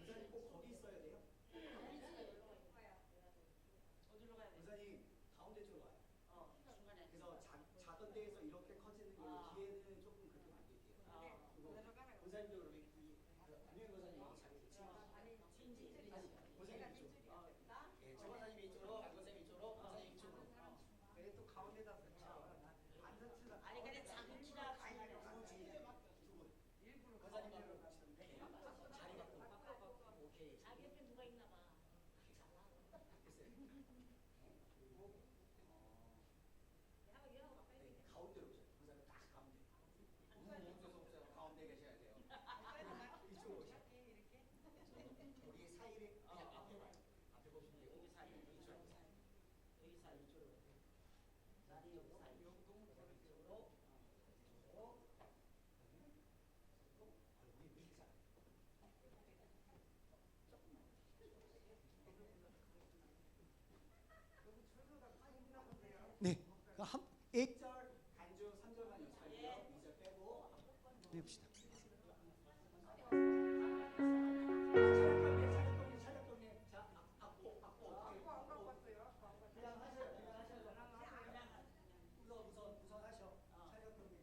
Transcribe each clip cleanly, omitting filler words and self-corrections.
권사님 꼭 거기 있어야 돼요? 어디로 가야 돼? 권사님 가운데 쪽으로 와요. 중간에. 그래서 작은 데에서 이렇게 커지는 걸로 뒤에는 조금 그렇게 만들게요. 그리고 권사님도 그러면 안유현 권사님 여기 자리 있지? 권사님 이쪽. 예, 정 권사님이 이쪽으로, 안 권사님 이쪽으로, 권사님 이쪽으로. 왜 또 가운데다 설치하고 안 설치려. 아니 근데 작은 키라 두분 일부러 권사님하고 가운데다 오시는데 자리 바꾸고. 오케이. 자기 옆에 누가 있나 봐. 됐어요. 그리고 네, 가운데로 오세요. 권사님 딱 가운데. 오세요. 가운데 계셔야 돼요. 이쪽으로 오세요. 우리 사이에 그냥 앞에 봐요. 앞에 보시면 돼요. 여기 사이. 이쪽으로 오세요. 여기 사이. 이쪽으로. 나도 여기 사이. 이쪽으로. 이쪽으로. 우리 왜 이렇게 잘해? 네. 한 1절 간주 3절만 연습할게요. 2절 빼고 해봅시다. 차렷경례. 자, 악보 그냥 하셔요. 우선 하셔. 차렷경례.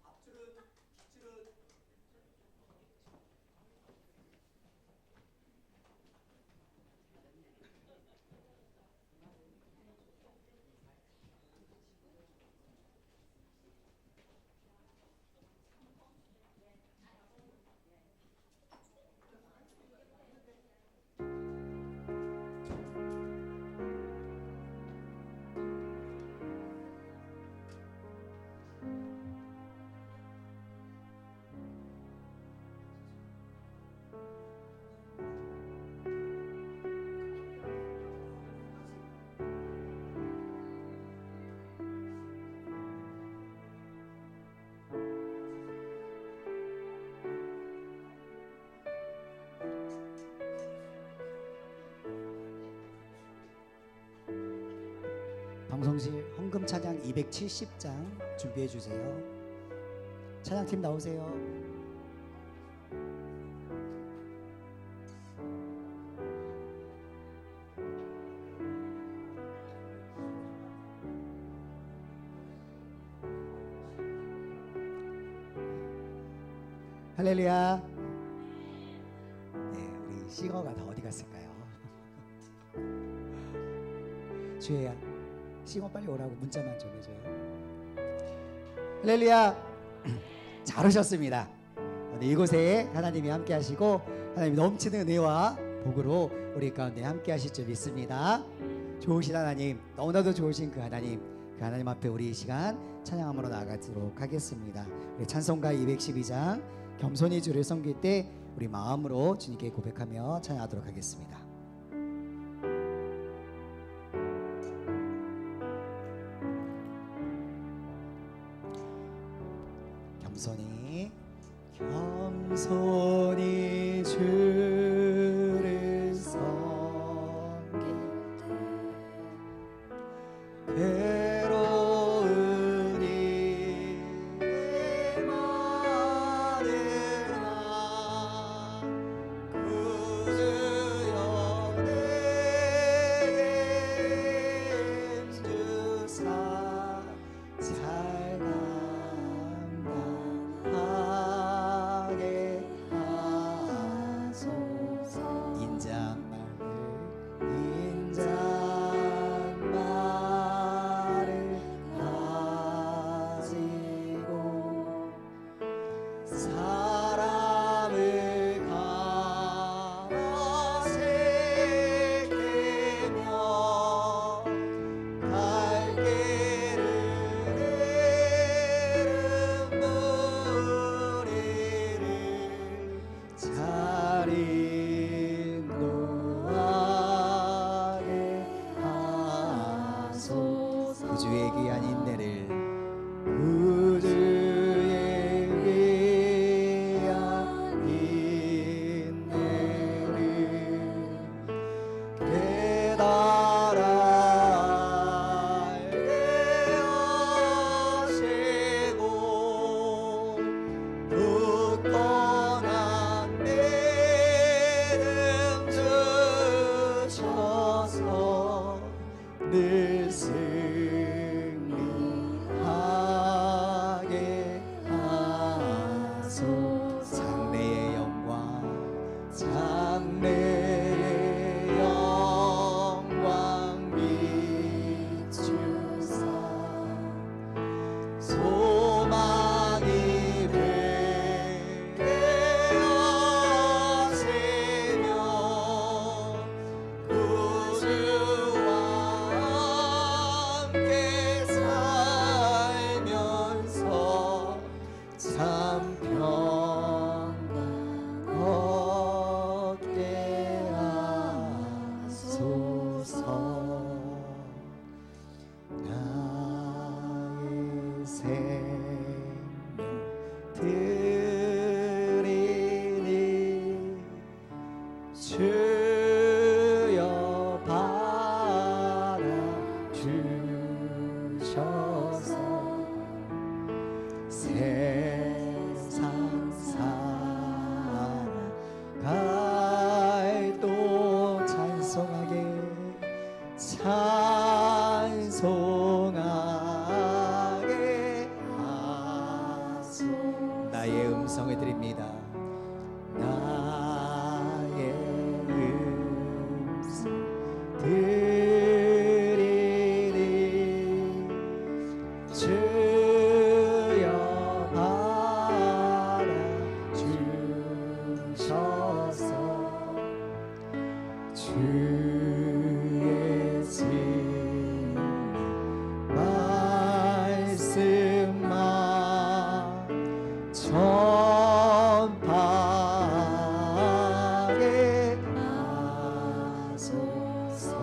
앞줄은 뒷줄은 방송실 헌금 찬양 270장 준비해 주세요. 찬양팀 나오세요. 할렐루야. 네, 우리 싱어가 다 어디 갔을까요? 주혜야, 싱어 빨리 오라고 문자만 좀 해줘요. 할렐루야. 잘 오셨습니다. 오늘 이곳에 하나님이 함께 하시고 하나님이 넘치는 은혜와 복으로 우리 가운데 함께 하실 줄 믿습니다. 좋으신 하나님, 너무나도 좋으신 그 하나님 앞에 우리 이 시간 찬양함으로 나아가도록 하겠습가 우리 찬송가 212장 겸손히 주를 섬길 때 우리 마음으로 주님께 고백하며 찬양하도록 하겠습니다. 겸손히 주를 섬길 때 괴로운 일에 많으나 구주 연예인 주사 잘 구주의 귀한 인내를 구주의 귀한 인내를 깨달아 알게 하시고 굳건한 믿음 주셔서 늘 승리하게 하소서. 장래의 영광 장래의 영광 비추사 소망이 되게 하시며 구주와 함께 살면서 참 평강 얻게 하소서. 나의 생명 드리니 주여 받아주셔서 세상 살아갈 또 찬송하게 하소. 나의 음성을 드립니다. 나의 음성 드리니 주여 받아주셔서 주의 진리 말씀만 전파하게 하소서.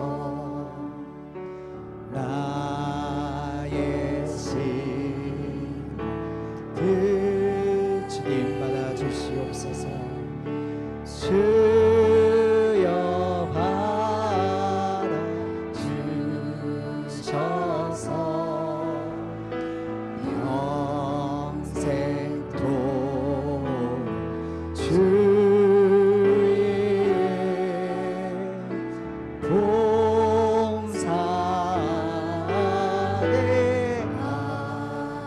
나의 심 주님 받아주시옵소서. 주여 받아주셔서 평생토록 주의 봉사하게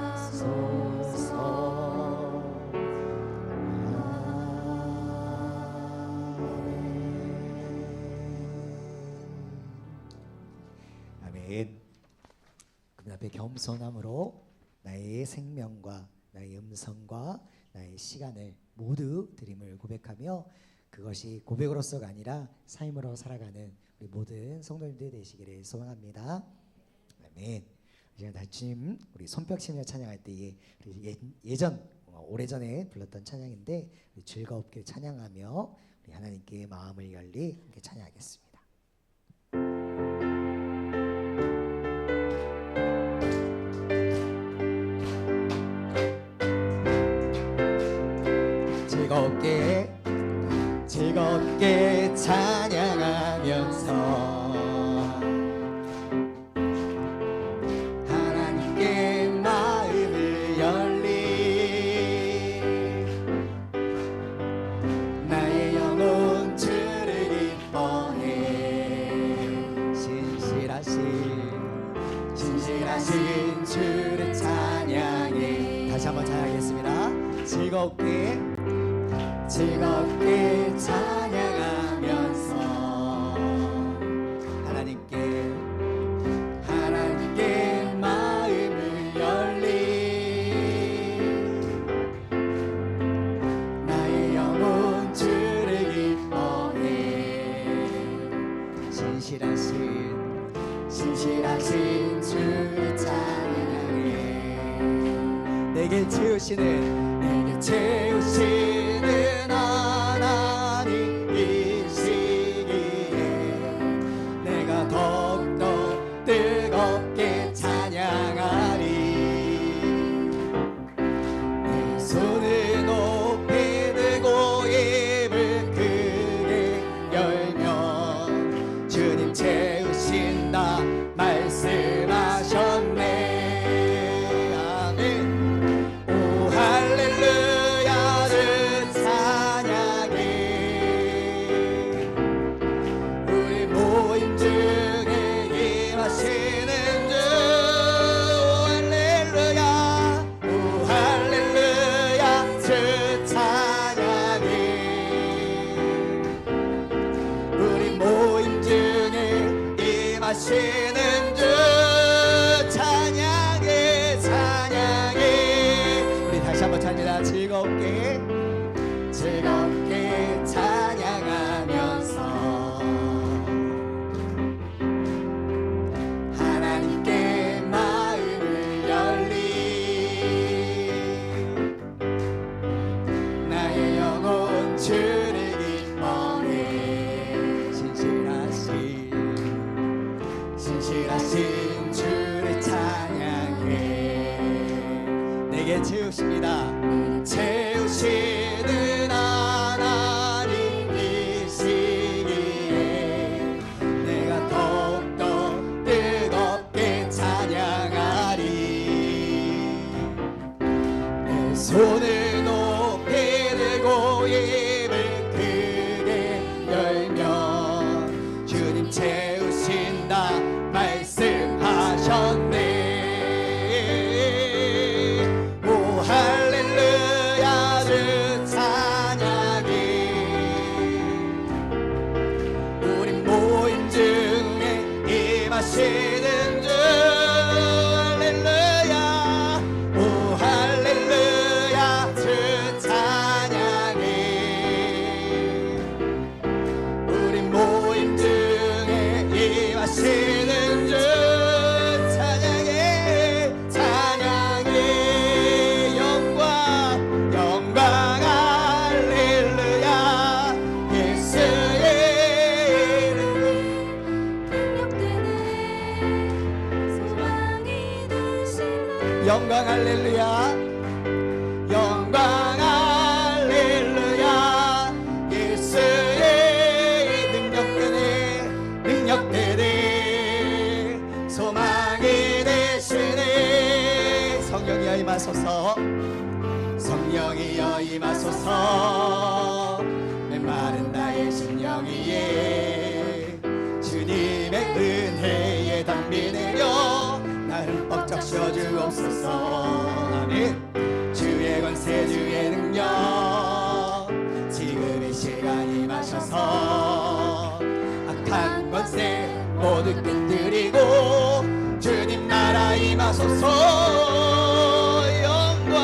하소서. 아멘. 그분 앞에 겸손함으로 나의 생명과 나의 음성과 나의 시간을 모두 드림을 고백하며 그것이 고백으로서가 아니라 삶으로 살아가는 우리 모든 성도님들 되시기를 소망합니다. 아멘. 이제 다짐 우리 손뼉치며 찬양할 때에 예전 오래전에 불렀던 찬양인데 우리 즐겁게 찬양하며 우리 하나님께 마음을 열리 함께 찬양하겠습니다. 즐겁게 찬양하면서 하나님께 마음을 열리 나의 영혼 주를 기뻐해 신실하신 주를 찬양해. 다시 한번 찬양하겠습니다. 즐겁게 찬양하면서 하나님께 마음을 열리 나의 영혼 주를 기뻐해 신실하신 주를 찬양해. 내게 채우시는 하나님이시기에 내가 더욱더 뜨겁게 찬양하리. 내 손을 높이 들고 입을 크게 열며 주님 채우신다 말씀하셨네. 하시는 주 찬양해 우리 다시 한번 찬양합니다. 즐겁게 찬양하면서 하나님께 마음을 열리 나의 영혼 주를 기뻐해 신실하신 주를 찬양해. 내게 채우십니다. 채우시는 하나님이시기에 내가 더욱더 뜨겁게 찬양하리. 내 손을 높이 들고 입을 크게 열며 주님 채우신다 말씀하셨네. 오 할렐루야 주 찬양해. 우리 모임 중에 임하시는 주 할렐루야. 오 할렐루야 주 찬양해. 우리 모임 중에 임하시는 주 영광 할렐루야. 영광 할렐루야. 예수의 능력되네 소망이 되시네. 성령이여 임하소서. 성령이여 임하소서. 메마른 나의 심령 위에 주님의 은혜에 담비 내려 나를 벅적 씌워주옵소서. 아멘. 주의 권세 주의 능력 지금 이 시간 임하셔서 악한 권세 모두 끄트리고 주님 나라 임하소서. 영광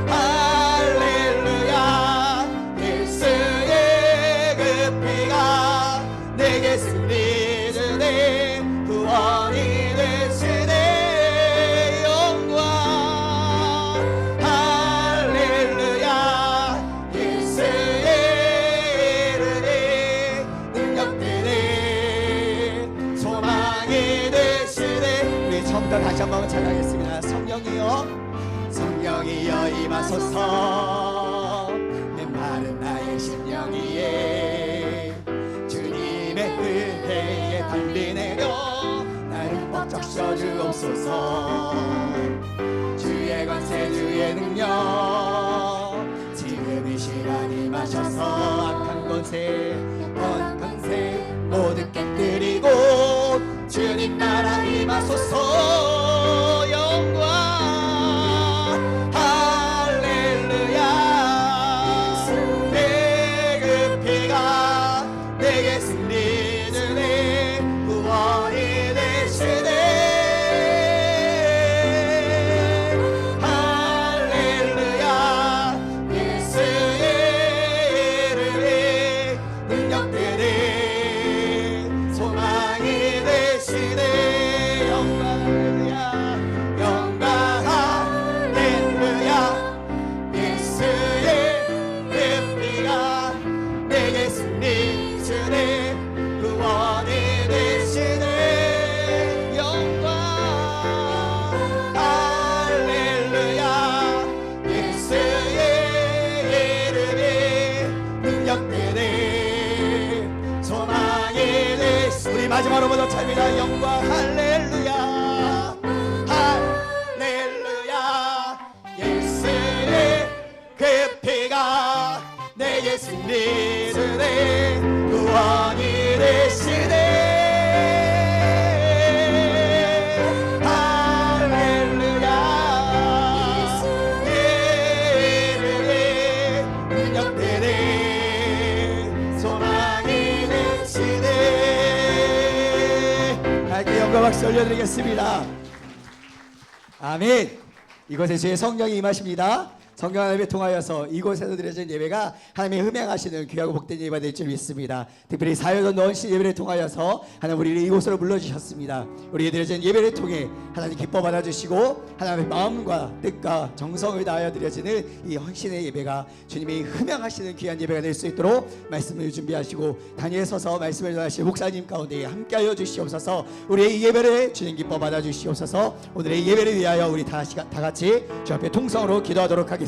할렐루야. 예수의 처음부터 다시 한번 찬양하겠습니다. 성령이여 성령이여 임하소서 메마른 나의 심령 위에 주님의 은혜에 달리내려 나를 벅적 씌워주옵소서 주의 권세 주의 능력 지금 이 시간 임하셔서 악한 권세 뻔한 권세 모두 깨뜨리고 주님 나라 임하소서 영광 할렐루야 내 그 피가 내게 승리 주네 구원이 되시네 할렐루야 예수의 이름이 능력되네 소망이 되시네 영광 할렐루야 영광 할렐루야 예수의 그 피가 내게 승리 주네 구원이 되시네 영광 할렐루야 예수의 이름이 능력되네 소망이 되시 우리 마지막으로 모두 찬미다 영광 할렐루야 할렐루야 예수의 그 피가 내게 승리 주네 구원이 되시네 할렐루야 이름이 능력되네 소망이 되시네 하나님께 영광 박수 올려드리겠습니다. 아멘. 이곳에 주의 성령이 임하십니다. 성령 하나님을 통하여서 이곳에서 드려진 예배가 하나님의 흠양하시는 귀하고 복된 예배가 될 줄 믿습니다. 특별히 사여전 넣으신 예배를 통하여서 하나님 우리를 이곳으로 불러주셨습니다. 우리의 드려진 예배를 통해 하나님 기뻐 받아주시고 하나님의 마음과 뜻과 정성을 다하여 드려지는 이 헌신의 예배가 주님이 흠양하시는 귀한 예배가 될 수 있도록 말씀을 준비하시고 단위에 서서 말씀을 전하실 목사님 가운데 함께하여 주시옵소서. 우리의 이 예배를 주님 기뻐 받아주시옵소서. 오늘의 예배를 위하여 우리 다 같이 주 앞에 통성으로 기도하도록 하겠습니다.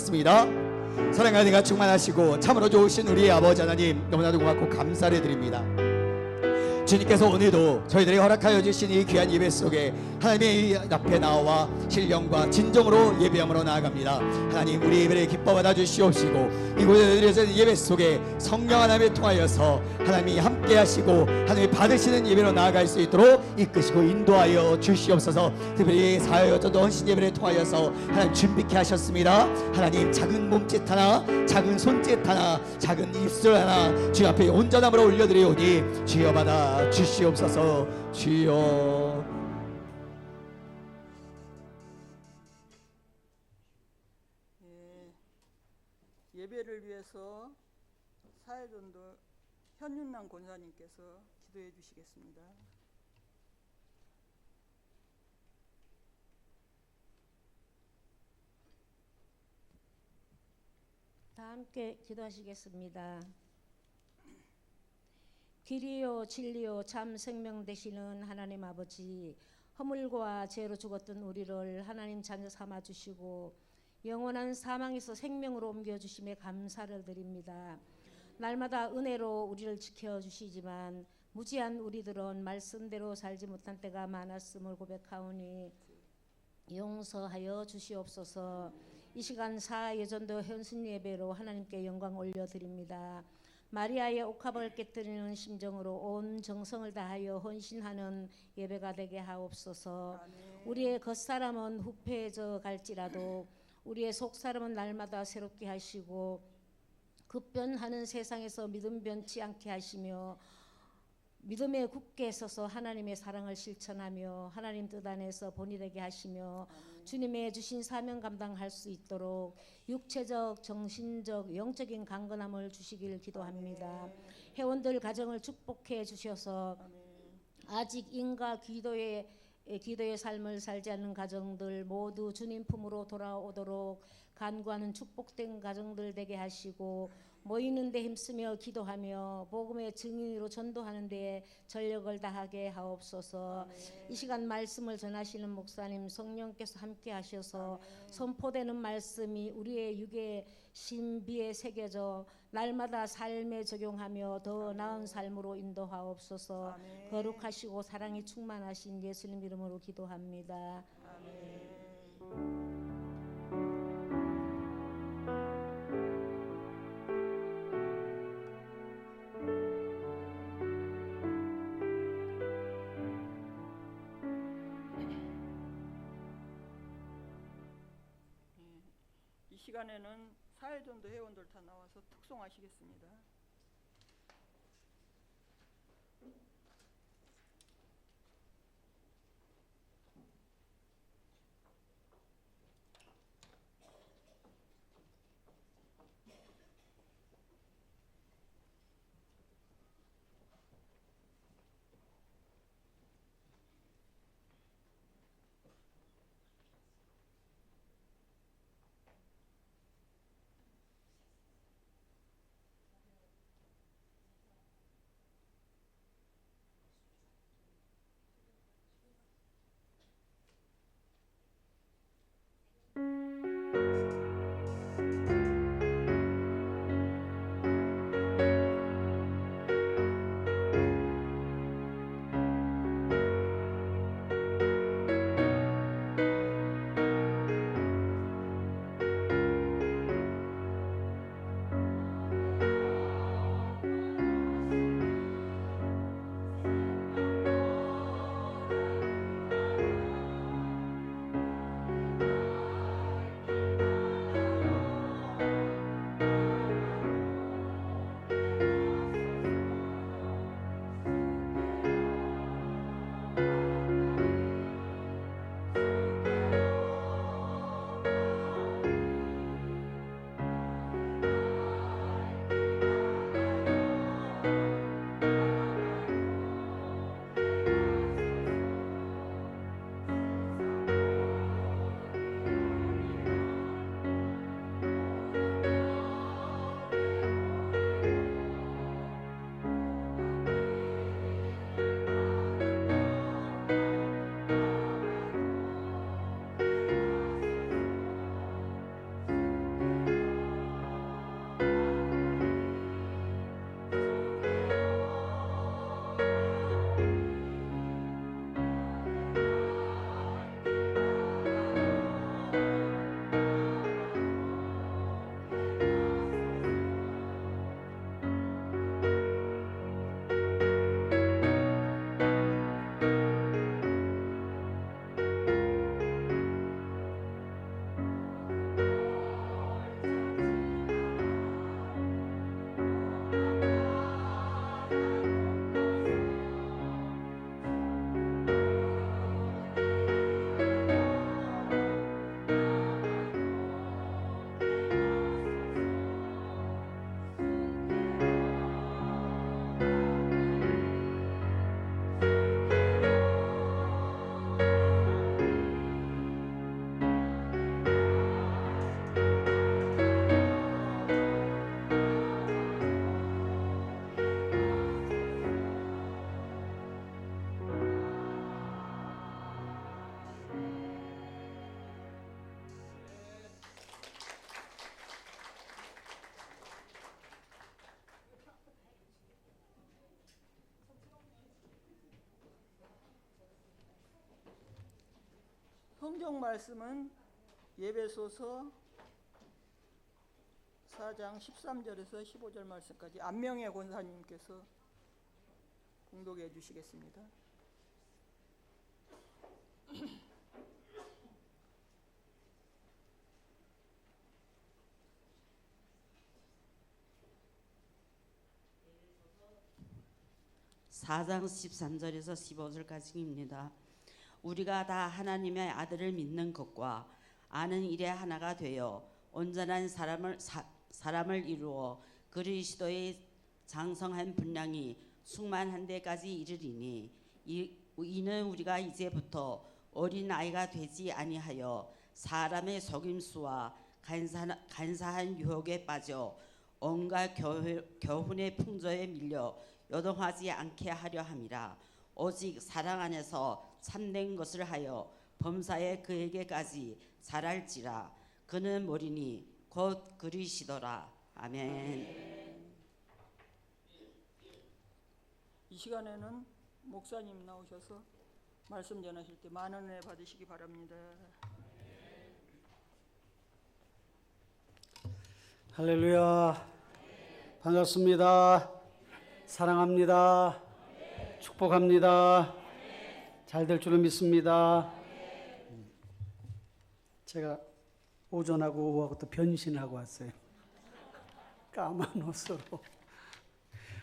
사랑과 은혜가 충만하시고 참으로 좋으신 우리의 아버지 하나님 너무나도 고맙고 감사를 드립니다. 주님께서 오늘도 저희들이 허락하여 주신 이 귀한 예배 속에 하나님의 이 앞에 나와 신령과 진정으로 예배함으로 나아갑니다. 하나님 우리 예배를 기뻐 받아 주시옵시고 이곳에 드려진 예배 속에 성령 하나님을 통하여서 하나님이 함께 하시고 하나님이 받으시는 예배로 나아갈 수 있도록 이끄시고 인도하여 주시옵소서. 특별히 사여전도 헌신 예배를 통하여서 하나님 준비케 하셨습니다. 하나님 작은 몸짓 하나 작은 손짓 하나 작은 입술 하나 주 앞에 온전함으로 올려드리오니 주여 받아 주시옵소서. 주여 예배를 위해서 사회전도 현윤남 권사님께서 기도해 주시겠습니다. 다 함께 기도하시겠습니다. 길이요 진리요 참 생명 되시는 하나님 아버지, 허물과 죄로 죽었던 우리를 하나님 자녀 삼아 주시고 영원한 사망에서 생명으로 옮겨주심에 감사를 드립니다. 날마다 은혜로 우리를 지켜주시지만 무지한 우리들은 말씀대로 살지 못한 때가 많았음을 고백하오니 용서하여 주시옵소서. 이 시간 사예전도 현신 예배로 하나님께 영광 올려드립니다. 마리아의 옥합을 깨뜨리는 심정으로 온 정성을 다하여 헌신하는 예배가 되게 하옵소서. 우리의 겉사람은 후패해져 갈지라도 우리의 속사람은 날마다 새롭게 하시고 급변하는 세상에서 믿음 변치 않게 하시며 믿음에 굳게 서서 하나님의 사랑을 실천하며 하나님 뜻 안에서 본이 되게 하시며 주님의 주신 사명 감당할 수 있도록 육체적, 정신적, 영적인 강건함을 주시길 기도합니다. 회원들 가정을 축복해 주셔서 아직 인과 기도의 삶을 살지 않는 가정들 모두 주님 품으로 돌아오도록 간구하는 축복된 가정들 되게 하시고 모이는 데 힘쓰며 기도하며 복음의 증인으로 전도하는 데에 전력을 다하게 하옵소서. 이 시간 말씀을 전하시는 목사님 성령께서 함께 하셔서 선포되는 말씀이 우리의 육의 신비에 새겨져 날마다 삶에 적용하며 더 나은 삶으로 인도하옵소서. 거룩하시고 사랑이 충만하신 예수님 이름으로 기도합니다. 이 시간에는 사회전도 회원들 다 나와서 특송하시겠습니다. 성경 말씀은 예배소서 4장 13절에서 15절 말씀까지 안명의 권사님께서 공독해 주시겠습니다. (4장) 13절에서 15절까지입니다. 우리가 다 하나님의 아들을 믿는 것과 아는 일에 하나가 되어 온전한 사람을 이루어 그리스도의 장성한 분량이 충만한 데까지 이르리니 이는 우리가 이제부터 어린 아이가 되지 아니하여 사람의 속임수와 간사한 유혹에 빠져 온갖 교훈의 풍조에 밀려 요동하지 않게 하려 함이라. 오직 사랑 안에서 참된 것을 하여 범사에 그에게까지 잘할지라. 그는 모리니 곧 그리시더라. 아멘. 이 시간에는 목사님 나오셔서 말씀 전하실 때 많은 은혜 받으시기 바랍니다. 할렐루야. 반갑습니다. 사랑합니다. 축복합니다. 잘 될 줄을 믿습니다. 제가 오전하고 오후하고 또 변신하고 왔어요. 까만 옷으로.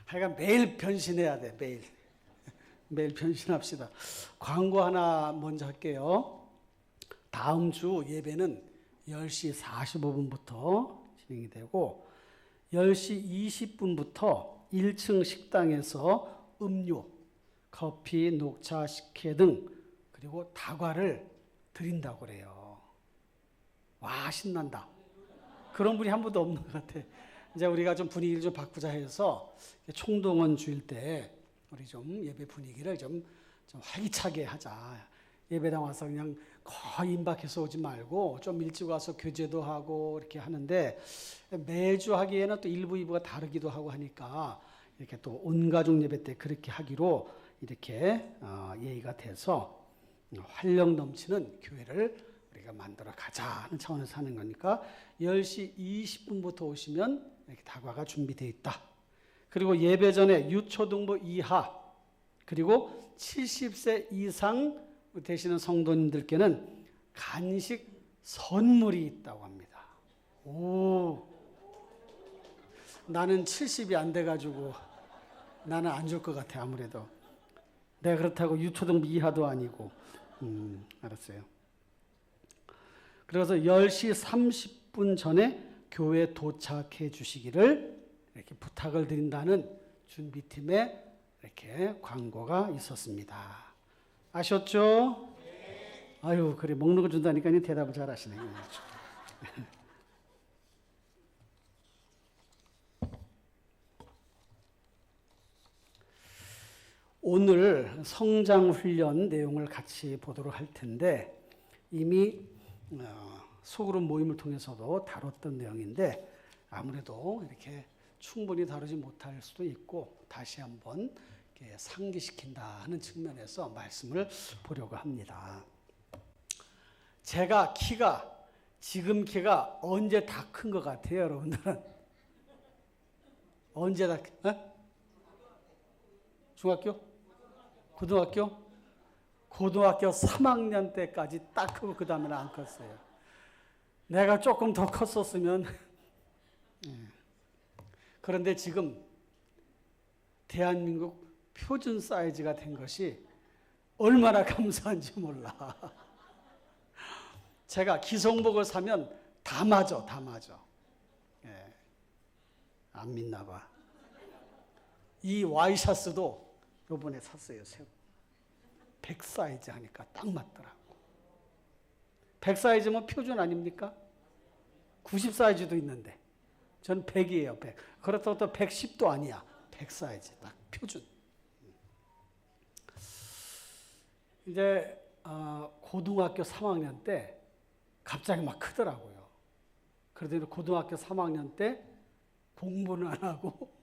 하여간 매일 변신해야 돼. 매일 변신합시다. 광고 하나 먼저 할게요. 다음 주 예배는 10시 45분부터 진행이 되고 10시 20분부터 1층 식당에서 음료, 커피, 녹차, 식혜 등 그리고 다과를 드린다고 그래요. 와, 신난다. 그런 분이 한 분도 없는 것 같아. 이제 우리가 좀 분위기를 좀 바꾸자 해서 총동원 주일 때 우리 좀 예배 분위기를 좀 활기차게 하자. 예배당 와서 그냥 거의 임박해서 오지 말고 좀 일찍 와서 교제도 하고 이렇게 하는데 매주 하기에는 또 1부, 2부가 다르기도 하고 하니까 이렇게 또 온가족 예배 때 그렇게 하기로 이렇게 예의가 돼서 활력 넘치는 교회를 우리가 만들어 가자 하는 차원에서 하는 거니까 10시 20분부터 오시면 이렇게 다과가 준비되어 있다. 그리고 예배 전에 유초등부 이하 그리고 70세 이상 되시는 성도님들께는 간식 선물이 있다고 합니다. 오, 나는 70이 안 돼가지고 나는 안 줄 것 같아. 아무래도 내가 그렇다고 유초등부 이하도 아니고 알았어요. 그래서 10시 30분 전에 교회에 도착해 주시기를 이렇게 부탁을 드린다는 준비팀에 이렇게 광고가 있었습니다. 아셨죠? 네. 아유, 그래 먹는 거 준다니까 대답을 잘 하시네. 오늘 성장 훈련 내용을 같이 보도록 할 텐데 이미 소그룹 모임을 통해서도 다뤘던 내용인데 아무래도 이렇게 충분히 다루지 못할 수도 있고 다시 한번 이렇게 상기시킨다 하는 측면에서 말씀을 보려고 합니다. 제가 지금 키가 언제 다 큰 것 같아요, 여러분들은? 언제 다 중학교? 고등학교? 고등학교 3학년 때까지 딱 크고 그 다음에는 안 컸어요. 내가 조금 더 컸었으면 그런데 지금 대한민국 표준 사이즈가 된 것이 얼마나 감사한지 몰라. 제가 기성복을 사면 다 맞아. 예. 안 믿나 봐. 이 와이셔츠도 요번에 샀어요. 새로. 100 사이즈 하니까 딱 맞더라고. 100 사이즈면 표준 아닙니까? 90 사이즈도 있는데 저는 100이에요. 100. 그렇다고 또 110도 아니야. 100 사이즈 딱 표준. 이제 고등학교 3학년 때 갑자기 막 크더라고요. 그러더니 고등학교 3학년 때 공부는 안 하고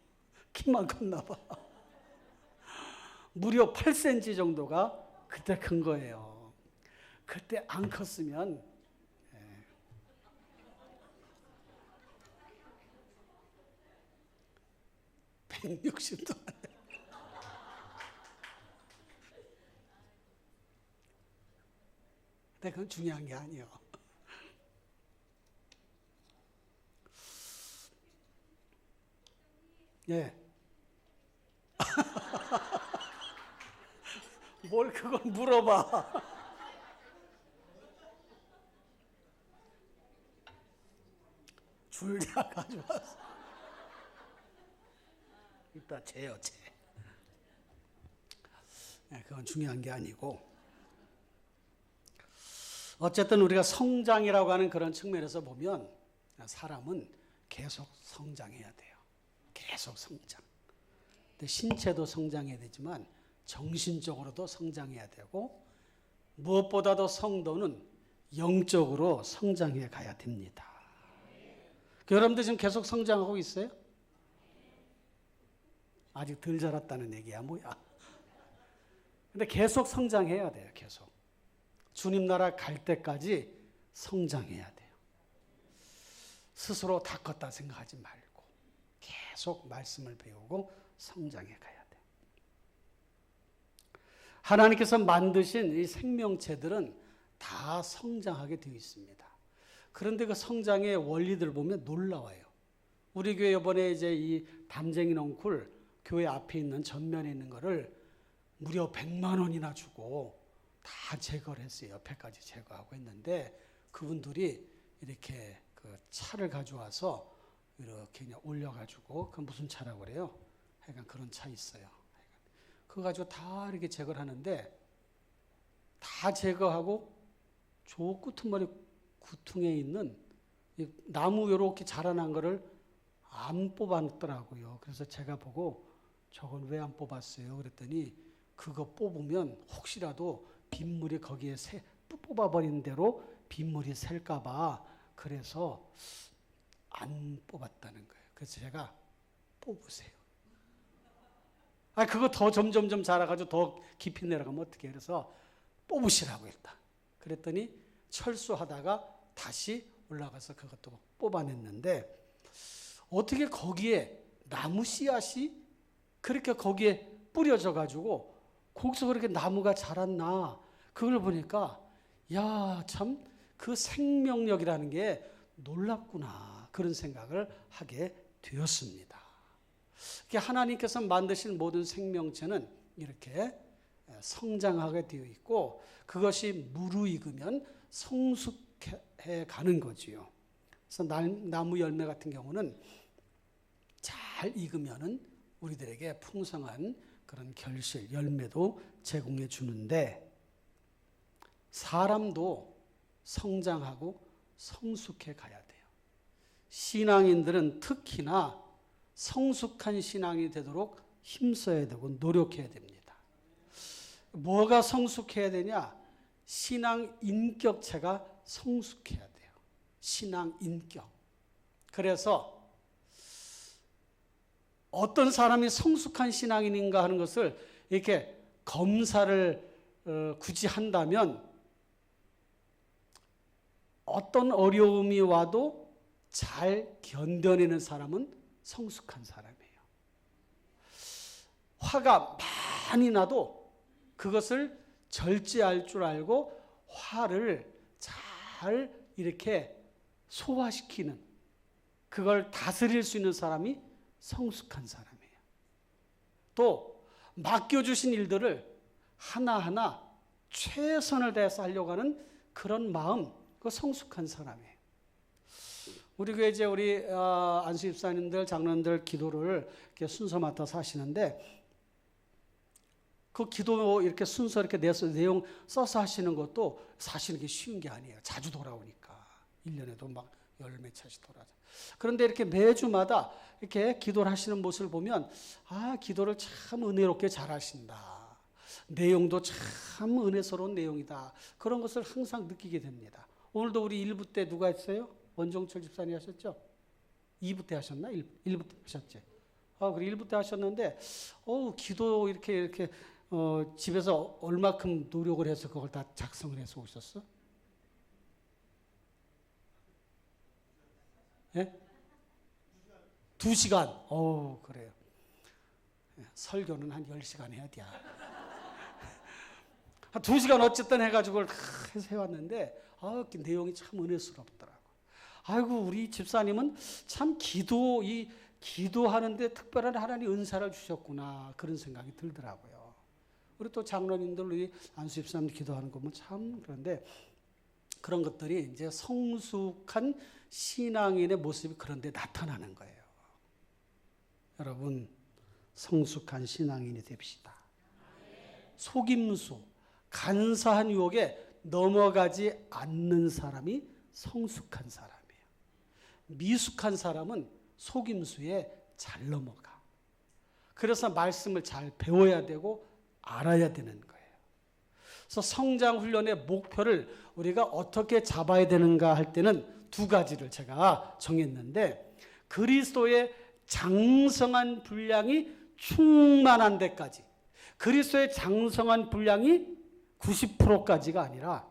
키만 컸나 봐. 무려 8cm 정도가 그때 큰 거예요. 그때 안 컸으면 160도 안 돼. 근데 그건 중요한 게 아니에요. 예. 뭘 그걸 물어봐. 줄자 가져왔어. 이따 재요, 재. 네, 그건 중요한 게 아니고 어쨌든 우리가 성장이라고 하는 그런 측면에서 보면 사람은 계속 성장해야 돼요. 계속 성장. 근데 신체도 성장해야 되지만 정신적으로도 성장해야 되고 무엇보다도 성도는 영적으로 성장해 가야 됩니다. 여러분들 지금 계속 성장하고 있어요? 아직 덜 자랐다는 얘기야 뭐야. 근데 계속 성장해야 돼요. 계속. 주님 나라 갈 때까지 성장해야 돼요. 스스로 다 컸다 생각하지 말고 계속 말씀을 배우고 성장해 가야 돼요. 하나님께서 만드신 이 생명체들은 다 성장하게 되어 있습니다. 그런데 그 성장의 원리들을 보면 놀라워요. 우리 교회 이번에 이제 이 담쟁이 넝쿨 교회 앞에 있는 전면에 있는 거를 무려 100만 원이나 주고 다 제거를 했어요. 옆에까지 제거하고 했는데 그분들이 이렇게 그 차를 가져와서 이렇게 그냥 올려가지고 그 무슨 차라고 그래요? 하여간 그런 차 있어요. 그거 가지고 다 이렇게 제거를 하는데 다 제거하고 저 끄트머리 구퉁에 있는 이 나무 이렇게 자라난 거를 안 뽑았더라고요. 그래서 제가 보고 저건 왜 안 뽑았어요? 그랬더니 그거 뽑으면 혹시라도 빗물이 거기에 뽑아버린 대로 빗물이 셀까봐 그래서 안 뽑았다는 거예요. 그래서 제가 뽑으세요. 그거 더 점점점 자라가지고 더 깊이 내려가면 어떻게 해요? 그래서 뽑으시라고 일단. 그랬더니 철수하다가 다시 올라가서 그것도 뽑아냈는데 어떻게 거기에 나무 씨앗이 그렇게 거기에 뿌려져 가지고 거기서 그렇게 나무가 자랐나 그걸 보니까 야, 참 그 생명력이라는 게 놀랍구나 그런 생각을 하게 되었습니다. 하나님께서 만드신 모든 생명체는 이렇게 성장하게 되어 있고 그것이 무르익으면 성숙해 가는 거지요. 그래서 나무 열매 같은 경우는 잘 익으면은 우리들에게 풍성한 그런 결실, 열매도 제공해 주는데 사람도 성장하고 성숙해 가야 돼요. 신앙인들은 특히나 성숙한 신앙이 되도록 힘써야 되고 노력해야 됩니다. 뭐가 성숙해야 되냐? 신앙 인격체가 성숙해야 돼요. 신앙 인격. 그래서 어떤 사람이 성숙한 신앙인인가 하는 것을 이렇게 검사를 굳이 한다면 어떤 어려움이 와도 잘 견뎌내는 사람은 성숙한 사람이에요. 화가 많이 나도 그것을 절제할 줄 알고 화를 잘 이렇게 소화시키는 그걸 다스릴 수 있는 사람이 성숙한 사람이에요. 또 맡겨주신 일들을 하나하나 최선을 다해서 하려고 하는 그런 마음, 그 성숙한 사람이에요. 우리 교회 이제 우리 안수 집사님들, 장로님들 기도를 이렇게 순서 맡아서 하시는데 그 기도 이렇게 순서 이렇게 내서 내용 써서 하시는 것도 사실 이게 쉬운 게 아니에요. 자주 돌아오니까 1년에도 막 열 몇 차씩 돌아서. 그런데 이렇게 매주마다 이렇게 기도를 하시는 모습을 보면 기도를 참 은혜롭게 잘 하신다. 내용도 참 은혜스러운 내용이다. 그런 것을 항상 느끼게 됩니다. 오늘도 우리 1부 때 누가 했어요? 원종철 집사님 하셨죠? 2부 때 하셨나? 1부 때 하셨지? 그래 1부 때 하셨는데 기도 이렇게 집에서 얼마큼 노력을 해서 그걸 다 작성을 해서 오셨어? 예? 2시간. 그래요. 설교는 한 10시간 해야 돼. 한 2시간 어쨌든 해가지고 해서 해왔는데 그 내용이 참 은혜스럽더라고. 아이고 우리 집사님은 참 기도하는데 특별한 하나님 은사를 주셨구나 그런 생각이 들더라고요. 우리 또 장로님들 우리 안수 집사님 기도하는 거 보면 참 그런데 그런 것들이 이제 성숙한 신앙인의 모습이 그런데 나타나는 거예요. 여러분 성숙한 신앙인이 됩시다. 속임수, 간사한 유혹에 넘어가지 않는 사람이 성숙한 사람이에요. 미숙한 사람은 속임수에 잘 넘어가. 그래서 말씀을 잘 배워야 되고 알아야 되는 거예요. 그래서 성장 훈련의 목표를 우리가 어떻게 잡아야 되는가 할 때는 두 가지를 제가 정했는데, 그리스도의 장성한 분량이 충만한 데까지, 그리스도의 장성한 분량이 90%까지가 아니라,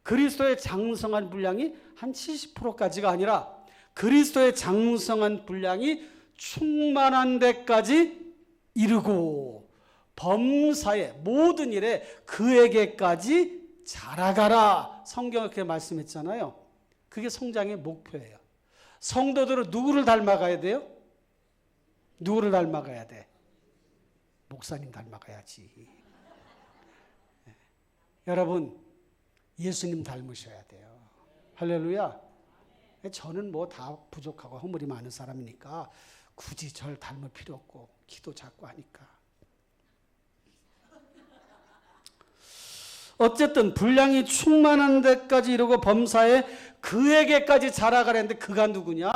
그리스도의 장성한 분량이 한 70%까지가 아니라, 그리스도의 장성한 분량이 충만한 데까지 이르고 범사의 모든 일에 그에게까지 자라가라. 성경은 그렇게 말씀했잖아요. 그게 성장의 목표예요. 성도들은 누구를 닮아가야 돼요? 누구를 닮아가야 돼? 목사님 닮아가야지. 여러분, 예수님 닮으셔야 돼요. 할렐루야. 저는 뭐 다 부족하고 허물이 많은 사람이니까 굳이 절 닮을 필요 없고 기도 자꾸 하니까. 어쨌든 분량이 충만한 데까지 이르고 범사에 그에게까지 자라가려는데, 그가 누구냐?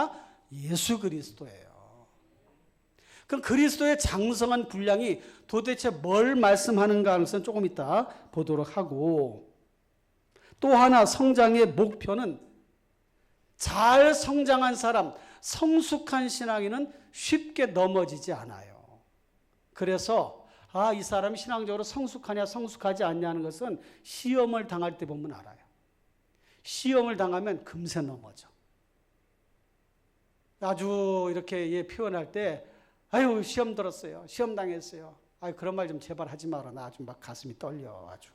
예수 그리스도예요. 그럼 그리스도의 장성한 분량이 도대체 뭘 말씀하는가 하는 것은 조금 이따 보도록 하고, 또 하나 성장의 목표는 잘 성장한 사람, 성숙한 신앙인은 쉽게 넘어지지 않아요. 그래서 이 사람이 신앙적으로 성숙하냐 성숙하지 않냐는 것은 시험을 당할 때 보면 알아요. 시험을 당하면 금세 넘어져. 아주 이렇게 표현할 때, 아유 시험 들었어요, 시험 당했어요, 아유 그런 말 좀 제발 하지 마라, 나 아주 막 가슴이 떨려. 아주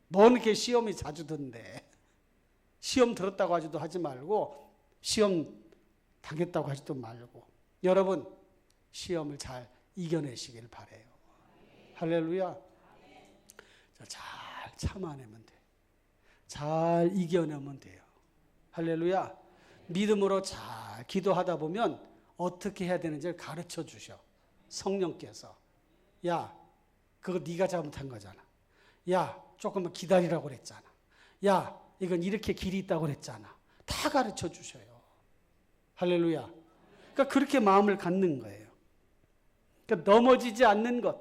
뭔 이렇게 시험이 자주 든데, 시험 들었다고 하지도 하지 말고 시험 당했다고 하지도 말고. 여러분, 시험을 잘 이겨내시길 바래요. 할렐루야. 잘 참아내면 돼요. 잘 이겨내면 돼요. 할렐루야. 믿음으로 잘 기도하다 보면 어떻게 해야 되는지를 가르쳐 주셔. 성령께서. 야, 그거 네가 잘못한 거잖아. 야, 조금만 기다리라고 그랬잖아. 야, 이건 이렇게 길이 있다고 그랬잖아. 다 가르쳐 주셔요. 할렐루야. 그러니까 그렇게 마음을 갖는 거예요. 그러니까 넘어지지 않는 것,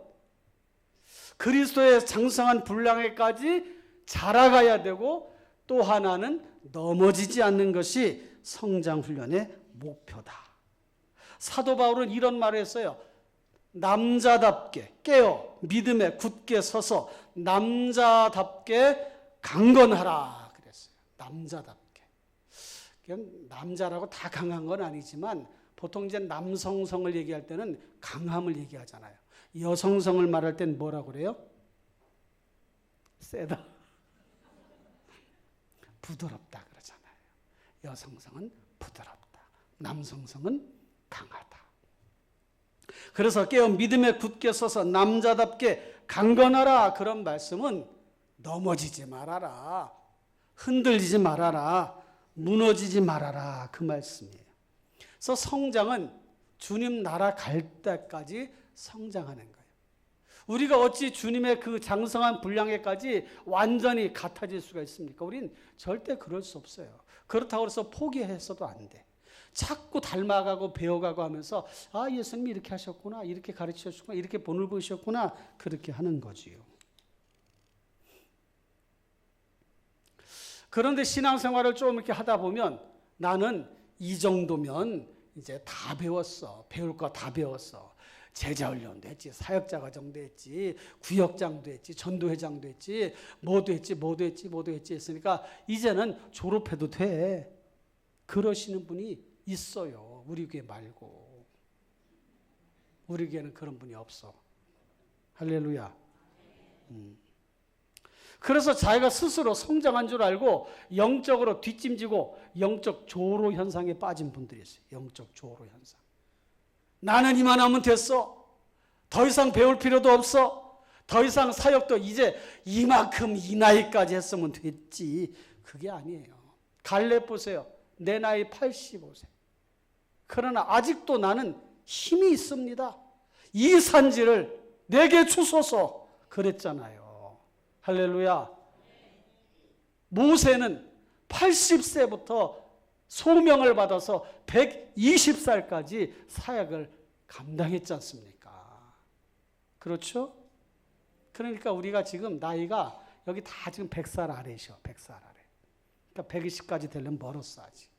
그리스도의 장성한 분량에까지 자라가야 되고, 또 하나는 넘어지지 않는 것이 성장 훈련의 목표다. 사도 바울은 이런 말을 했어요. 남자답게 깨어 믿음에 굳게 서서 남자답게 강건하라 그랬어요. 남자답게. 남자라고 다 강한 건 아니지만 보통 이제 남성성을 얘기할 때는 강함을 얘기하잖아요. 여성성을 말할 땐 뭐라고 그래요? 세다. 부드럽다 그러잖아요. 여성성은 부드럽다. 남성성은 강하다. 그래서 깨어 믿음에 굳게 서서 남자답게 강건하라, 그런 말씀은 넘어지지 말아라, 흔들리지 말아라, 무너지지 말아라, 그 말씀이에요. 그래서 성장은 주님 나라 갈 때까지 성장하는 거예요. 우리가 어찌 주님의 그 장성한 분량에까지 완전히 같아질 수가 있습니까? 우린 절대 그럴 수 없어요. 그렇다고 해서 포기해서도 안 돼. 자꾸 닮아가고 배워가고 하면서 예수님이 이렇게 하셨구나, 이렇게 가르치셨구나, 이렇게 본을 보셨구나, 그렇게 하는 거지요. 그런데 신앙생활을 좀 이렇게 하다 보면 나는 이 정도면 이제 다 배웠어. 배울 거 다 배웠어. 제자훈련도 했지, 사역자과정도 했지, 구역장도 했지, 전도회장도 했지, 뭐도 했지 했으니까 이제는 졸업해도 돼. 그러시는 분이 있어요. 우리 교회 말고. 우리 교회는 그런 분이 없어. 할렐루야. 그래서 자기가 스스로 성장한 줄 알고 영적으로 뒷짐지고 영적 조로 현상에 빠진 분들이 있어요. 영적 조로 현상. 나는 이만하면 됐어. 더 이상 배울 필요도 없어. 더 이상 사역도 이제 이만큼 이 나이까지 했으면 됐지. 그게 아니에요. 갈렙 보세요. 내 나이 85세. 그러나 아직도 나는 힘이 있습니다. 이 산지를 내게 주소서 그랬잖아요. 할렐루야. 모세는 80세부터 소명을 받아서 120살까지 사역을 감당했지 않습니까? 그렇죠? 그러니까 우리가 지금 나이가 여기 다 지금 100살 아래셔. 100살 아래. 그러니까 120까지 되려면 멀었어 아직.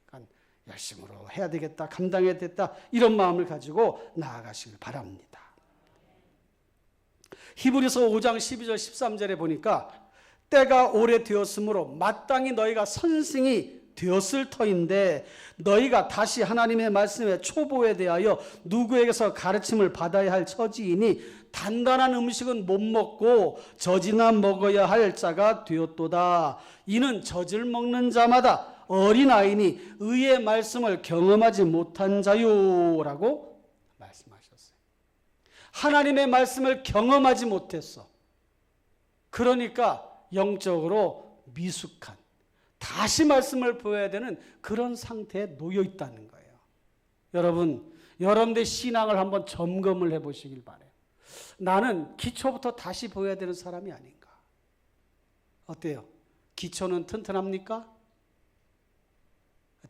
그러니까 열심으로 해야 되겠다, 감당해야 되겠다, 이런 마음을 가지고 나아가시길 바랍니다. 히브리서 5장 12절 13절에 보니까 때가 오래되었으므로 마땅히 너희가 선생이 되었을 터인데 너희가 다시 하나님의 말씀의 초보에 대하여 누구에게서 가르침을 받아야 할 처지이니 단단한 음식은 못 먹고 젖이나 먹어야 할 자가 되었도다. 이는 젖을 먹는 자마다 어린아이니 의의 말씀을 경험하지 못한 자요라고 말씀하셨어요. 하나님의 말씀을 경험하지 못했어. 그러니까 영적으로 미숙한, 다시 말씀을 보여야 되는 그런 상태에 놓여 있다는 거예요. 여러분들의 신앙을 한번 점검을 해보시길 바래요. 나는 기초부터 다시 보여야 되는 사람이 아닌가? 어때요? 기초는 튼튼합니까?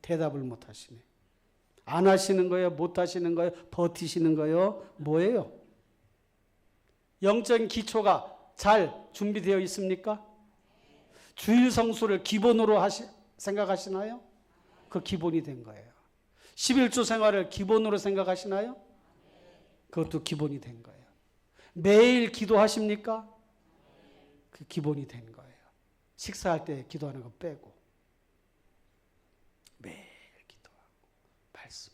대답을 못 하시네. 안 하시는 거예요? 못 하시는 거예요? 버티시는 거예요? 뭐예요? 영적인 기초가 잘 준비되어 있습니까? 주일 성수를 기본으로 생각하시나요? 그 기본이 된 거예요. 11조 생활을 기본으로 생각하시나요? 그것도 기본이 된 거예요. 매일 기도하십니까? 그 기본이 된 거예요. 식사할 때 기도하는 거 빼고 매일 기도하고 말씀.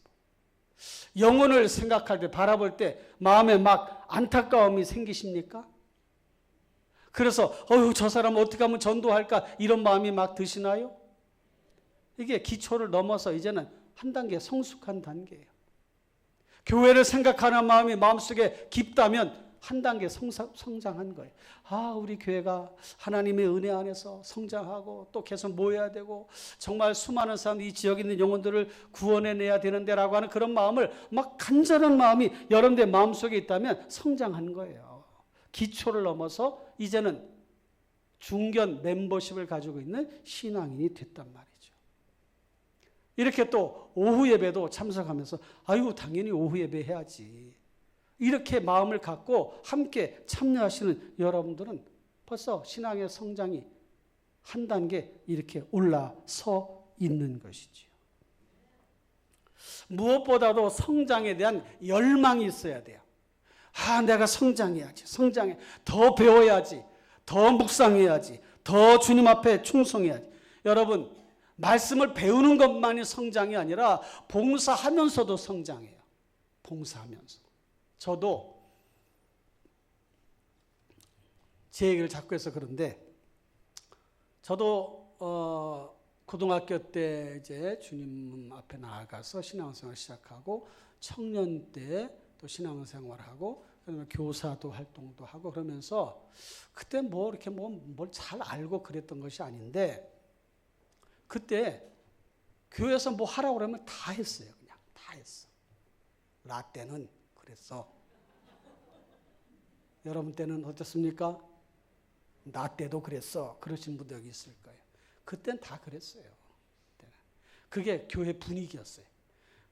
영혼을 생각할 때, 바라볼 때 마음에 막 안타까움이 생기십니까? 그래서 저 사람 어떻게 하면 전도할까 이런 마음이 막 드시나요? 이게 기초를 넘어서 이제는 한 단계 성숙한 단계예요. 교회를 생각하는 마음이 마음속에 깊다면 한 단계 성장한 거예요. 우리 교회가 하나님의 은혜 안에서 성장하고 또 계속 모여야 되고 정말 수많은 사람들, 이 지역에 있는 영혼들을 구원해내야 되는데라고 하는 그런 마음을 막 간절한 마음이 여러분들의 마음속에 있다면 성장한 거예요. 기초를 넘어서 이제는 중견 멤버십을 가지고 있는 신앙인이 됐단 말이죠. 이렇게 또 오후 예배도 참석하면서 당연히 오후 예배 해야지. 이렇게 마음을 갖고 함께 참여하시는 여러분들은 벌써 신앙의 성장이 한 단계 이렇게 올라서 있는 것이지요. 무엇보다도 성장에 대한 열망이 있어야 돼요. 내가 성장해야지. 더 배워야지. 더 묵상해야지. 더 주님 앞에 충성해야지. 여러분, 말씀을 배우는 것만이 성장이 아니라 봉사하면서도 성장해요. 봉사하면서. 저도 제 얘기를 자꾸 해서 그런데 저도 고등학교 때 이제 주님 앞에 나아가서 신앙생활 시작하고 청년 때 또 신앙생활하고 그다음에 교사도 활동도 하고 그러면서 그때 이렇게 뭘 잘 알고 그랬던 것이 아닌데 그때 교회에서 뭐 하라고 그러면 다 했어요. 그냥 다 했어. 나 때는 그랬어. 여러분 때는 어떻습니까? 나 때도 그랬어. 그러신 분들 여기 있을 거예요. 그땐 다 그랬어요. 그게 교회 분위기였어요.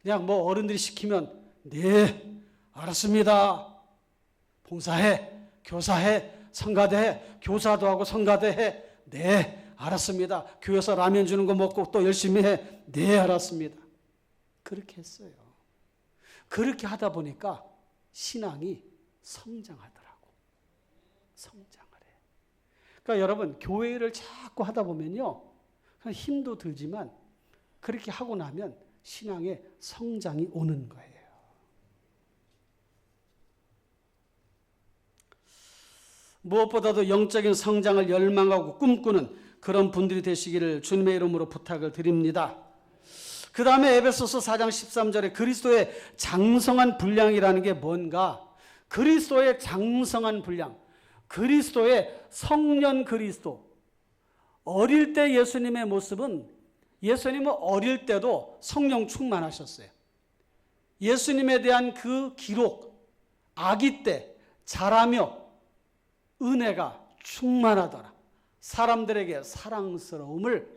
그냥 어른들이 시키면 네, 알았습니다. 봉사해, 교사해, 성가대해, 교사도 하고 성가대해. 네, 알았습니다. 교회에서 라면 주는 거 먹고 또 열심히 해. 네, 알았습니다. 그렇게 했어요. 그렇게 하다 보니까 신앙이 성장하더라고. 성장을 해. 그러니까 여러분, 교회를 자꾸 하다 보면요, 힘도 들지만 그렇게 하고 나면 신앙의 성장이 오는 거예요. 무엇보다도 영적인 성장을 열망하고 꿈꾸는 그런 분들이 되시기를 주님의 이름으로 부탁을 드립니다. 그 다음에 에베소서 4장 13절에 그리스도의 장성한 분량이라는 게 뭔가? 그리스도의 장성한 분량, 그리스도의 성년 그리스도. 어릴 때 예수님의 모습은, 예수님은 어릴 때도 성령 충만하셨어요. 예수님에 대한 그 기록, 아기 때 자라며 은혜가 충만하더라. 사람들에게 사랑스러움을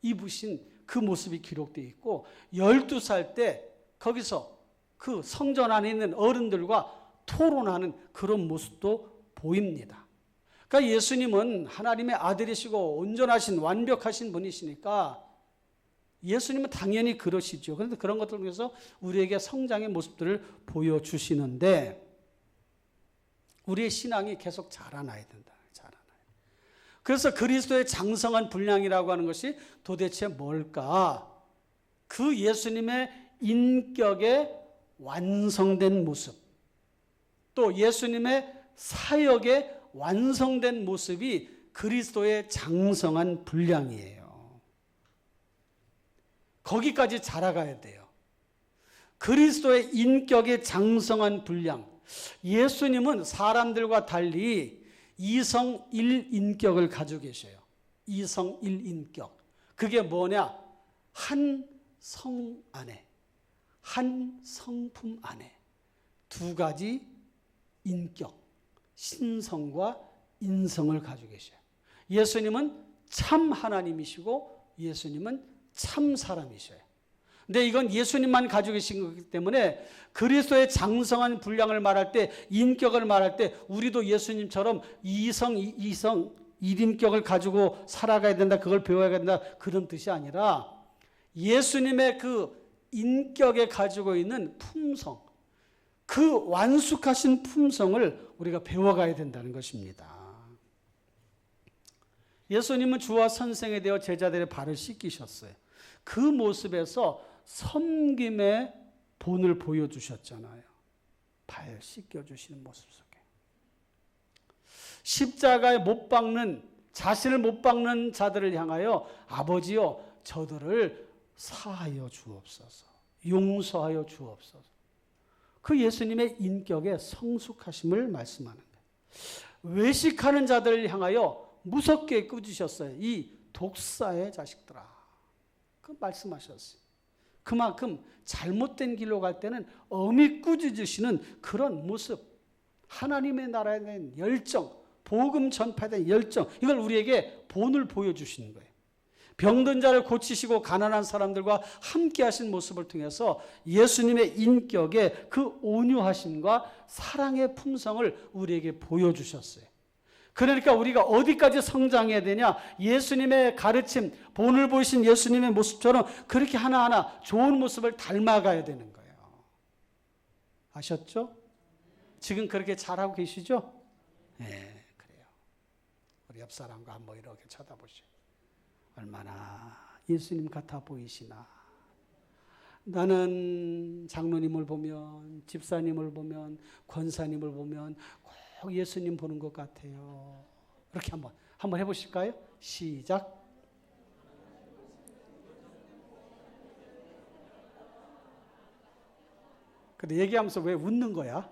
입으신 그 모습이 기록되어 있고 12살 때 거기서 그 성전 안에 있는 어른들과 토론하는 그런 모습도 보입니다. 그러니까 예수님은 하나님의 아들이시고 온전하신 완벽하신 분이시니까 예수님은 당연히 그러시죠. 그런데 그런 것들을 통해서 우리에게 성장의 모습들을 보여주시는데 우리의 신앙이 계속 자라나야 된다. 그래서 그리스도의 장성한 분량이라고 하는 것이 도대체 뭘까? 그 예수님의 인격의 완성된 모습, 또 예수님의 사역의 완성된 모습이 그리스도의 장성한 분량이에요. 거기까지 자라가야 돼요. 그리스도의 인격의 장성한 분량. 예수님은 사람들과 달리 이성 1인격을 가지고 계셔요. 이성 1인격. 그게 뭐냐? 한 성 안에, 한 성품 안에 두 가지 인격, 신성과 인성을 가지고 계셔요. 예수님은 참 하나님이시고 예수님은 참 사람이셔요. 근데 이건 예수님만 가지고 계신 거기 때문에 그리스도의 장성한 분량을 말할 때, 인격을 말할 때 우리도 예수님처럼 이성 1인격을 가지고 살아가야 된다, 그걸 배워야 된다, 그런 뜻이 아니라 예수님의 그 인격에 가지고 있는 품성, 그 완숙하신 품성을 우리가 배워가야 된다는 것입니다. 예수님은 주와 선생에 되어 제자들의 발을 씻기셨어요. 그 모습에서 섬김의 본을 보여주셨잖아요. 발 씻겨주시는 모습 속에. 십자가에 못 박는, 자신을 못 박는 자들을 향하여 아버지여 저들을 사하여 주옵소서, 용서하여 주옵소서. 그 예수님의 인격의 성숙하심을 말씀하는 거예요. 외식하는 자들을 향하여 무섭게 꾸짖으셨어요. 이 독사의 자식들아. 그 말씀하셨어요. 그만큼 잘못된 길로 갈 때는 엄히 꾸짖으시는 그런 모습, 하나님의 나라에 대한 열정, 복음 전파에 대한 열정, 이걸 우리에게 본을 보여주시는 거예요. 병든 자를 고치시고 가난한 사람들과 함께 하신 모습을 통해서 예수님의 인격의 그 온유하심과 사랑의 품성을 우리에게 보여주셨어요. 그러니까 우리가 어디까지 성장해야 되냐? 예수님의 가르침, 본을 보이신 예수님의 모습처럼 그렇게 하나하나 좋은 모습을 닮아가야 되는 거예요. 아셨죠? 지금 그렇게 잘하고 계시죠? 네, 그래요. 우리 옆 사람과 한번 이렇게 쳐다보시죠. 얼마나 예수님 같아 보이시나. 나는 장로님을 보면, 집사님을 보면, 권사님을 보면 꼭 예수님 보는 것 같아요. 이렇게 한번 해보실까요? 시작. 근데 얘기하면서 왜 웃는 거야?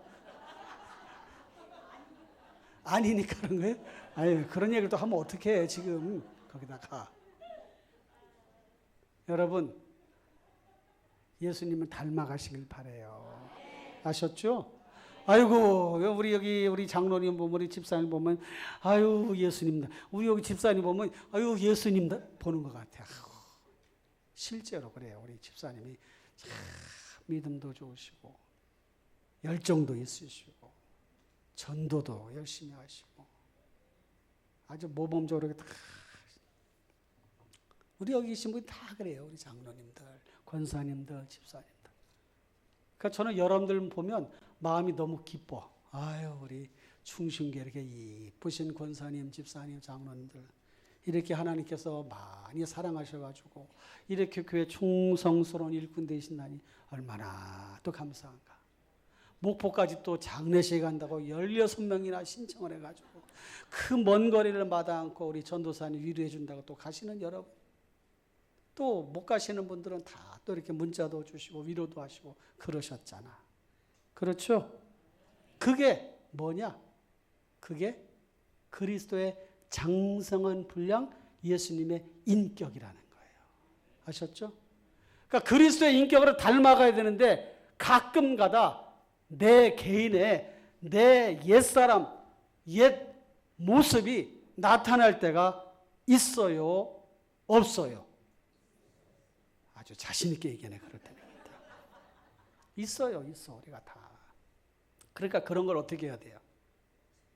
아니니까 그런 거예요? 아유, 그런 얘기를 또 하면 어떡해, 지금 거기다가. 여러분, 예수님을 닮아가시길 바라요. 아셨죠? 아이고, 우리 장로님 보면, 우리 집사님 보면, 아유, 예수님, 우리 여기 집사님 보면, 아유, 예수님 보는 것 같아. 실제로 그래요. 우리 집사님이 참 믿음도 좋으시고, 열정도 있으시고, 전도도 열심히 하시고, 아주 모범적으로 다. 우리 여기 계신 분이 다 그래요. 우리 장로님들, 권사님들, 집사님들. 그러니까 저는 여러분들 보면 마음이 너무 기뻐. 아유, 우리 충신교회 이렇게 이쁘신 권사님, 집사님, 장로님들 이렇게 하나님께서 많이 사랑하셔가지고 이렇게 교회 충성스러운 일꾼 되신다니 얼마나 또 감사한가. 목포까지 또 장례식에 간다고 16명이나 신청을 해가지고 그 먼 거리를 마다 않고 우리 전도사님 위로해 준다고 또 가시는 여러분, 또 못 가시는 분들은 다 또 이렇게 문자도 주시고 위로도 하시고 그러셨잖아. 그렇죠? 그게 뭐냐? 그게 그리스도의 장성한 분량, 예수님의 인격이라는 거예요. 아셨죠? 그러니까 그리스도의 인격으로 닮아가야 되는데 가끔가다 내 개인의 내 옛사람, 옛 모습이 나타날 때가 있어요? 없어요? 아주 자신 있게 얘기하네. 그럴 때는 있어요. 우리가 다. 그러니까 그런 걸 어떻게 해야 돼요?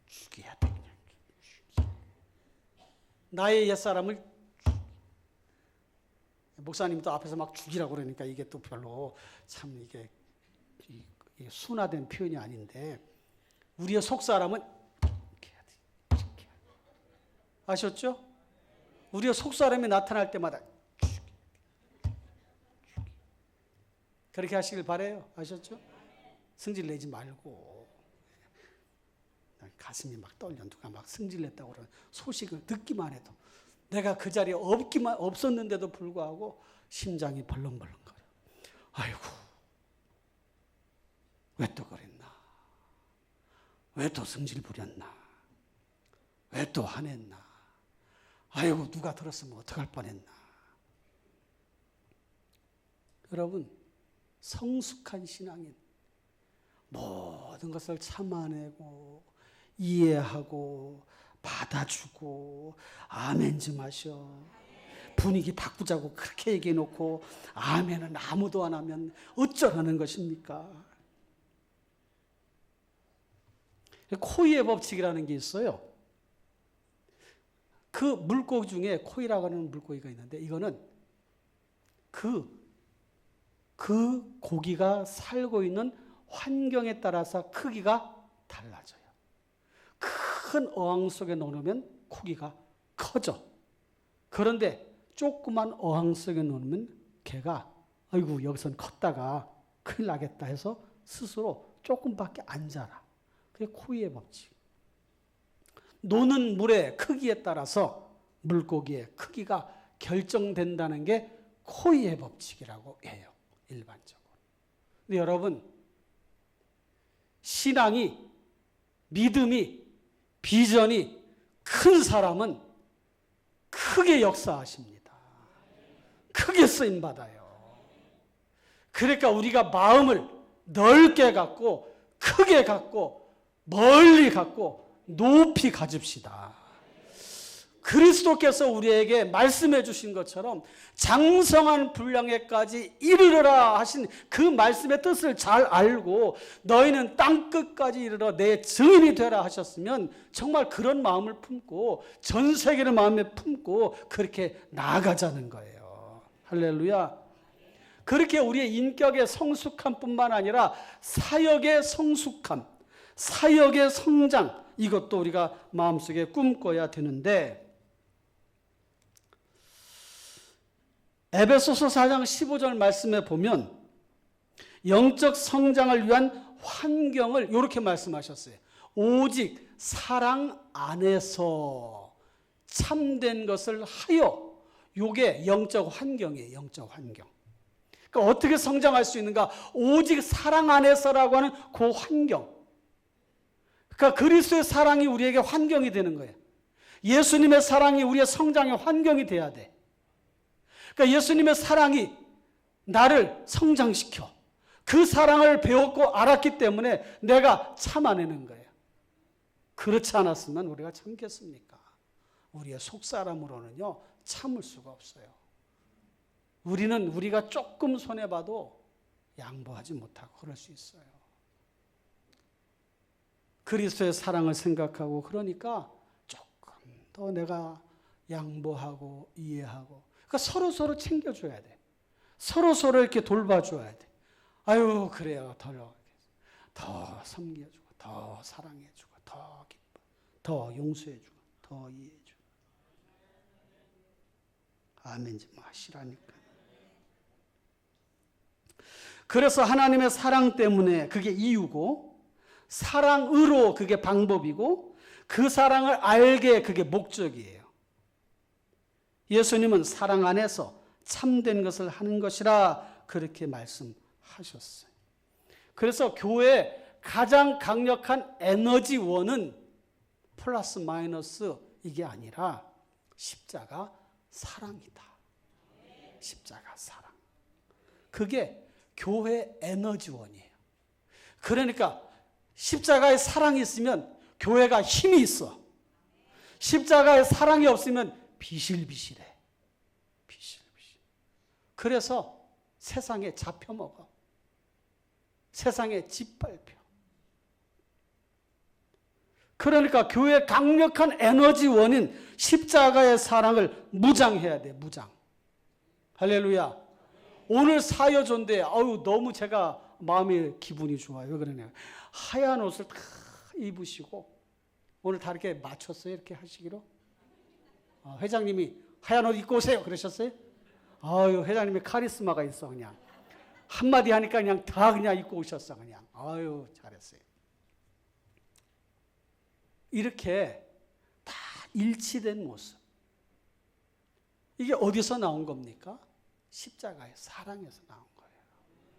죽여야 돼. 그냥. 나의 옛사람을 목사님도 앞에서 막 죽이라고 그러니까 이게 또 별로 참 이게 순화된 표현이 아닌데, 우리의 속사람은 죽여야 돼. 아셨죠? 우리의 속사람이 나타날 때마다 그렇게 하시길 바라요. 아셨죠? 승질 내지 말고. 가슴이 막 떨려. 누가 막 승질 냈다고 그러는 소식을 듣기만 해도, 내가 그 자리에 없었는데도 불구하고 심장이 벌렁벌렁거려. 아이고, 왜 또 그랬나? 왜 또 승질 부렸나? 왜 또 화냈나? 아이고, 누가 들었으면 어떡할 뻔했나? 여러분, 성숙한 신앙인, 모든 것을 참아내고 이해하고 받아주고 아멘 좀 하셔. 분위기 바꾸자고 그렇게 얘기해놓고 아멘은 아무도 안 하면 어쩌라는 것입니까? 코이의 법칙이라는 게 있어요. 그 물고기 중에 코이라고 하는 물고기가 있는데, 이거는 그 고기가 살고 있는 환경에 따라서 크기가 달라져요. 큰 어항 속에 넣으면 고기가 커져. 그런데 조그만 어항 속에 넣으면 걔가 아이고 여기선 컸다가 큰일 나겠다 해서 스스로 조금밖에 안 자라. 그게 코이의 법칙. 노는 물의 크기에 따라서 물고기의 크기가 결정된다는 게 코이의 법칙이라고 해요. 일반적으로. 근데 여러분, 신앙이, 믿음이, 비전이 큰 사람은 크게 역사하십니다. 크게 쓰임받아요. 그러니까 우리가 마음을 넓게 갖고 크게 갖고 멀리 갖고 높이 가집시다. 그리스도께서 우리에게 말씀해 주신 것처럼 장성한 분량에까지 이르러라 하신 그 말씀의 뜻을 잘 알고 너희는 땅끝까지 이르러 내 증인이 되라 하셨으면 정말 그런 마음을 품고 전 세계를 마음에 품고 그렇게 나아가자는 거예요. 할렐루야. 그렇게 우리의 인격의 성숙함뿐만 아니라 사역의 성숙함, 사역의 성장, 이것도 우리가 마음속에 꿈꿔야 되는데, 에베소서 4장 15절 말씀에 보면 영적 성장을 위한 환경을 이렇게 말씀하셨어요. 오직 사랑 안에서 참된 것을 하여. 이게 영적 환경이에요. 영적 환경. 그러니까 어떻게 성장할 수 있는가? 오직 사랑 안에서라고 하는 그 환경. 그러니까 그리스도의 사랑이 우리에게 환경이 되는 거예요. 예수님의 사랑이 우리의 성장의 환경이 돼야 돼. 그러니까 예수님의 사랑이 나를 성장시켜. 그 사랑을 배웠고 알았기 때문에 내가 참아내는 거예요. 그렇지 않았으면 우리가 참겠습니까? 우리의 속사람으로는요, 참을 수가 없어요. 우리는 우리가 조금 손해봐도 양보하지 못하고 그럴 수 있어요. 그리스도의 사랑을 생각하고 그러니까 조금 더 내가 양보하고 이해하고, 그러니까 서로 챙겨줘야 돼. 서로 이렇게 돌봐줘야 돼. 아유 그래요. 더 섬겨주고 더 사랑해주고 더 기뻐, 더 용서해주고 더 이해해주고. 아멘 좀 하시라니까. 그래서 하나님의 사랑 때문에 그게 이유고, 사랑으로 그게 방법이고, 그 사랑을 알게 그게 목적이에요. 예수님은 사랑 안에서 참된 것을 하는 것이라 그렇게 말씀하셨어요. 그래서 교회의 가장 강력한 에너지원은 플러스 마이너스 이게 아니라 십자가 사랑이다. 십자가 사랑. 그게 교회 에너지원이에요. 그러니까 십자가의 사랑이 있으면 교회가 힘이 있어. 십자가의 사랑이 없으면 비실비실해. 비실비실. 그래서 세상에 잡혀먹어. 세상에 짓밟혀. 그러니까 교회의 강력한 에너지원인 십자가의 사랑을 무장해야 돼. 무장. 할렐루야. 오늘 사여존대 너무 제가 마음의 기분이 좋아요. 왜 그러냐. 하얀 옷을 다 입으시고 오늘 다 이렇게 맞췄어요. 이렇게 하시기로. 회장님이 하얀 옷 입고 오세요. 그러셨어요? 회장님의 카리스마가 있어. 그냥 한마디 하니까 그냥 다 그냥 입고 오셨어. 그냥. 잘했어요. 이렇게 다 일치된 모습. 이게 어디서 나온 겁니까? 십자가의 사랑에서 나온 거예요.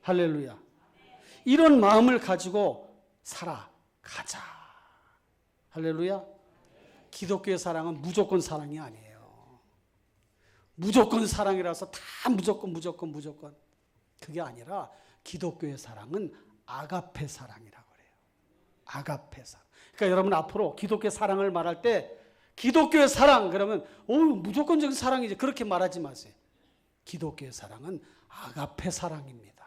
할렐루야. 이런 마음을 가지고 살아가자. 할렐루야. 기독교의 사랑은 무조건 사랑이 아니에요. 무조건 사랑이라서 다 무조건. 그게 아니라 기독교의 사랑은 아가페 사랑이라고 그래요. 아가페 사랑. 그러니까 여러분 앞으로 기독교의 사랑을 말할 때 기독교의 사랑 그러면 무조건적인 사랑이지 그렇게 말하지 마세요. 기독교의 사랑은 아가페 사랑입니다.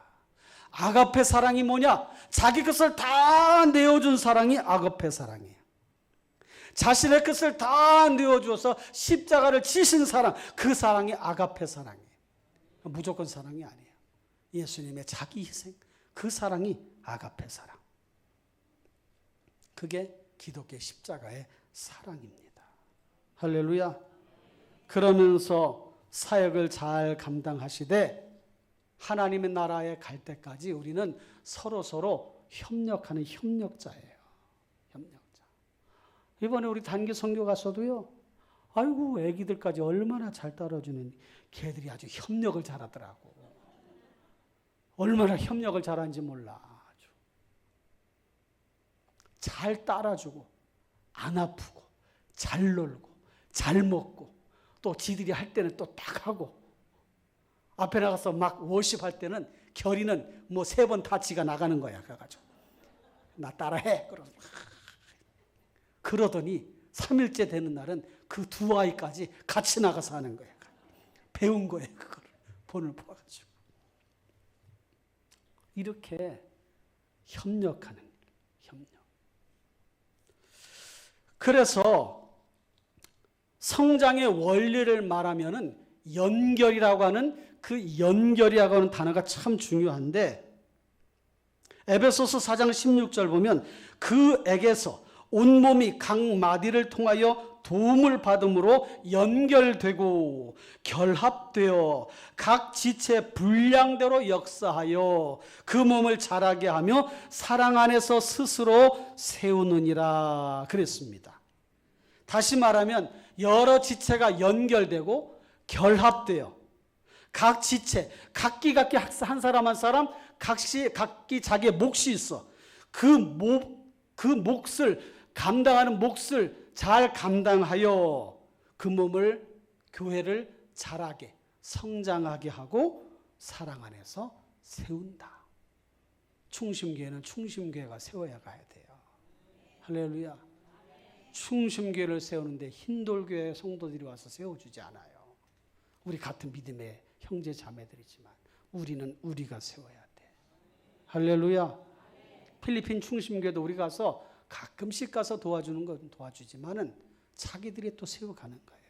아가페 사랑이 뭐냐? 자기 것을 다 내어준 사랑이 아가페 사랑이에요. 자신의 것을 다 내어주어서 십자가를 지신 사랑, 그 사랑이 아가페 사랑이에요. 무조건 사랑이 아니에요. 예수님의 자기 희생, 그 사랑이 아가페 사랑. 그게 기독교의 십자가의 사랑입니다. 할렐루야. 그러면서 사역을 잘 감당하시되 하나님의 나라에 갈 때까지 우리는 서로 협력하는 협력자예요. 협력자. 이번에 우리 단기 선교 가서도요. 애기들까지 얼마나 잘 따라주는 걔들이 아주 협력을 잘하더라고. 얼마나 협력을 잘하는지 몰라. 아주. 잘 따라주고 안 아프고 잘 놀고 잘 먹고 또 지들이 할 때는 또 딱 하고 앞에 나가서 막 워십할 때는 결이는 3번 다 지가 나가는 거야. 그래가지고 나 따라해. 그러더니 3일째 되는 날은 그 두 아이까지 같이 나가서 하는 거야. 배운 거예요. 그걸 본을 보아가지고. 이렇게 협력하는 협력. 그래서 성장의 원리를 말하면은 연결이라고 하는 단어가 참 중요한데 에베소서 4장 16절 보면 그에게서 온몸이 각 마디를 통하여 도움을 받음으로 연결되고 결합되어 각 지체 분량대로 역사하여 그 몸을 자라게 하며 사랑 안에서 스스로 세우느니라 그랬습니다. 다시 말하면 여러 지체가 연결되고 결합되어 각 지체, 각기 한 사람 한 사람 각기 자기의 몫이 있어. 그 몫을 감당하는 몫을 잘 감당하여 그 몸을 교회를 자라게 성장하게 하고 사랑 안에서 세운다. 충심교회는 충심교회가 세워야 가야 돼요. 할렐루야. 충심교회를 세우는데 흰돌교회 성도들이 와서 세워주지 않아요. 우리 같은 믿음의 형제 자매들이지만 우리는 우리가 세워야 돼. 할렐루야. 필리핀 충심교회도 우리 가서 가끔씩 가서 도와주는 건 도와주지만은 자기들이 또 세워가는 거예요.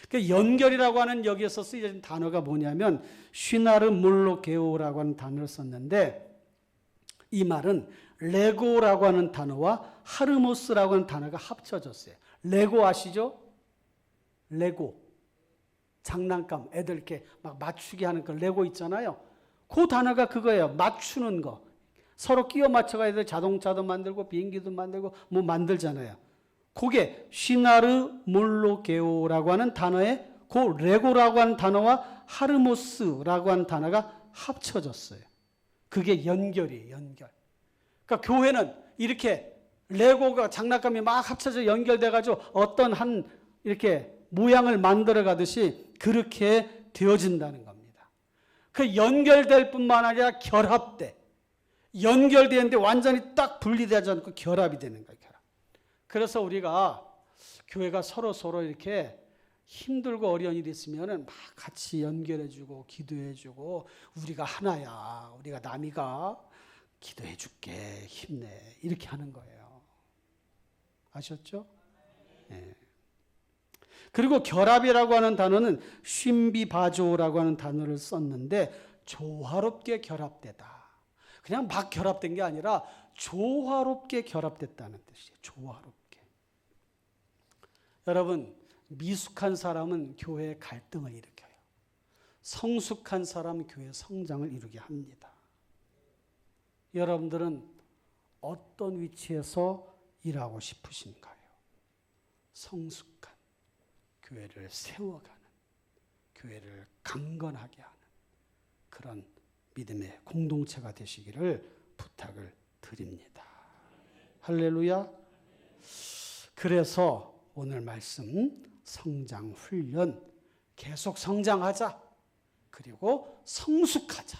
그러니까 연결이라고 하는 여기에서 쓰여진 단어가 뭐냐면 쉬나르 몰로게오라고 하는 단어를 썼는데 이 말은 레고라고 하는 단어와 하르모스라고 하는 단어가 합쳐졌어요. 레고 아시죠? 레고. 장난감 애들 이렇게 막 맞추게 하는 그 레고 있잖아요. 그 단어가 그거예요. 맞추는 거. 서로 끼워 맞춰가야 돼. 자동차도 만들고 비행기도 만들고 뭐 만들잖아요. 그게 쉬나르 몰로게오라고 하는 단어에 그 레고라고 하는 단어와 하르모스라고 하는 단어가 합쳐졌어요. 그게 연결이에요. 연결. 그러니까 교회는 이렇게 레고가 장난감이 막 합쳐져 연결돼가지고 어떤 한 이렇게 모양을 만들어 가듯이 그렇게 되어진다는 겁니다. 그 연결될 뿐만 아니라 결합돼. 연결되는데 완전히 딱 분리되지 않고 결합이 되는 거예요. 결합. 그래서 우리가 교회가 서로 이렇게 힘들고 어려운 일이 있으면 막 같이 연결해주고 기도해주고 우리가 하나야, 우리가 남이가 기도해줄게, 힘내, 이렇게 하는 거예요. 아셨죠? 네. 그리고 결합이라고 하는 단어는 쉰비바조라고 하는 단어를 썼는데 조화롭게 결합되다. 그냥 막 결합된 게 아니라 조화롭게 결합됐다는 뜻이에요. 조화롭게. 여러분, 미숙한 사람은 교회에 갈등을 일으켜요. 성숙한 사람은 교회 성장을 이루게 합니다. 여러분들은 어떤 위치에서 일하고 싶으신가요? 성숙한 교회를 세워가는, 교회를 강건하게 하는 그런 믿음의 공동체가 되시기를 부탁을 드립니다. 할렐루야. 그래서 오늘 말씀 성장 훈련, 계속 성장하자. 그리고 성숙하자.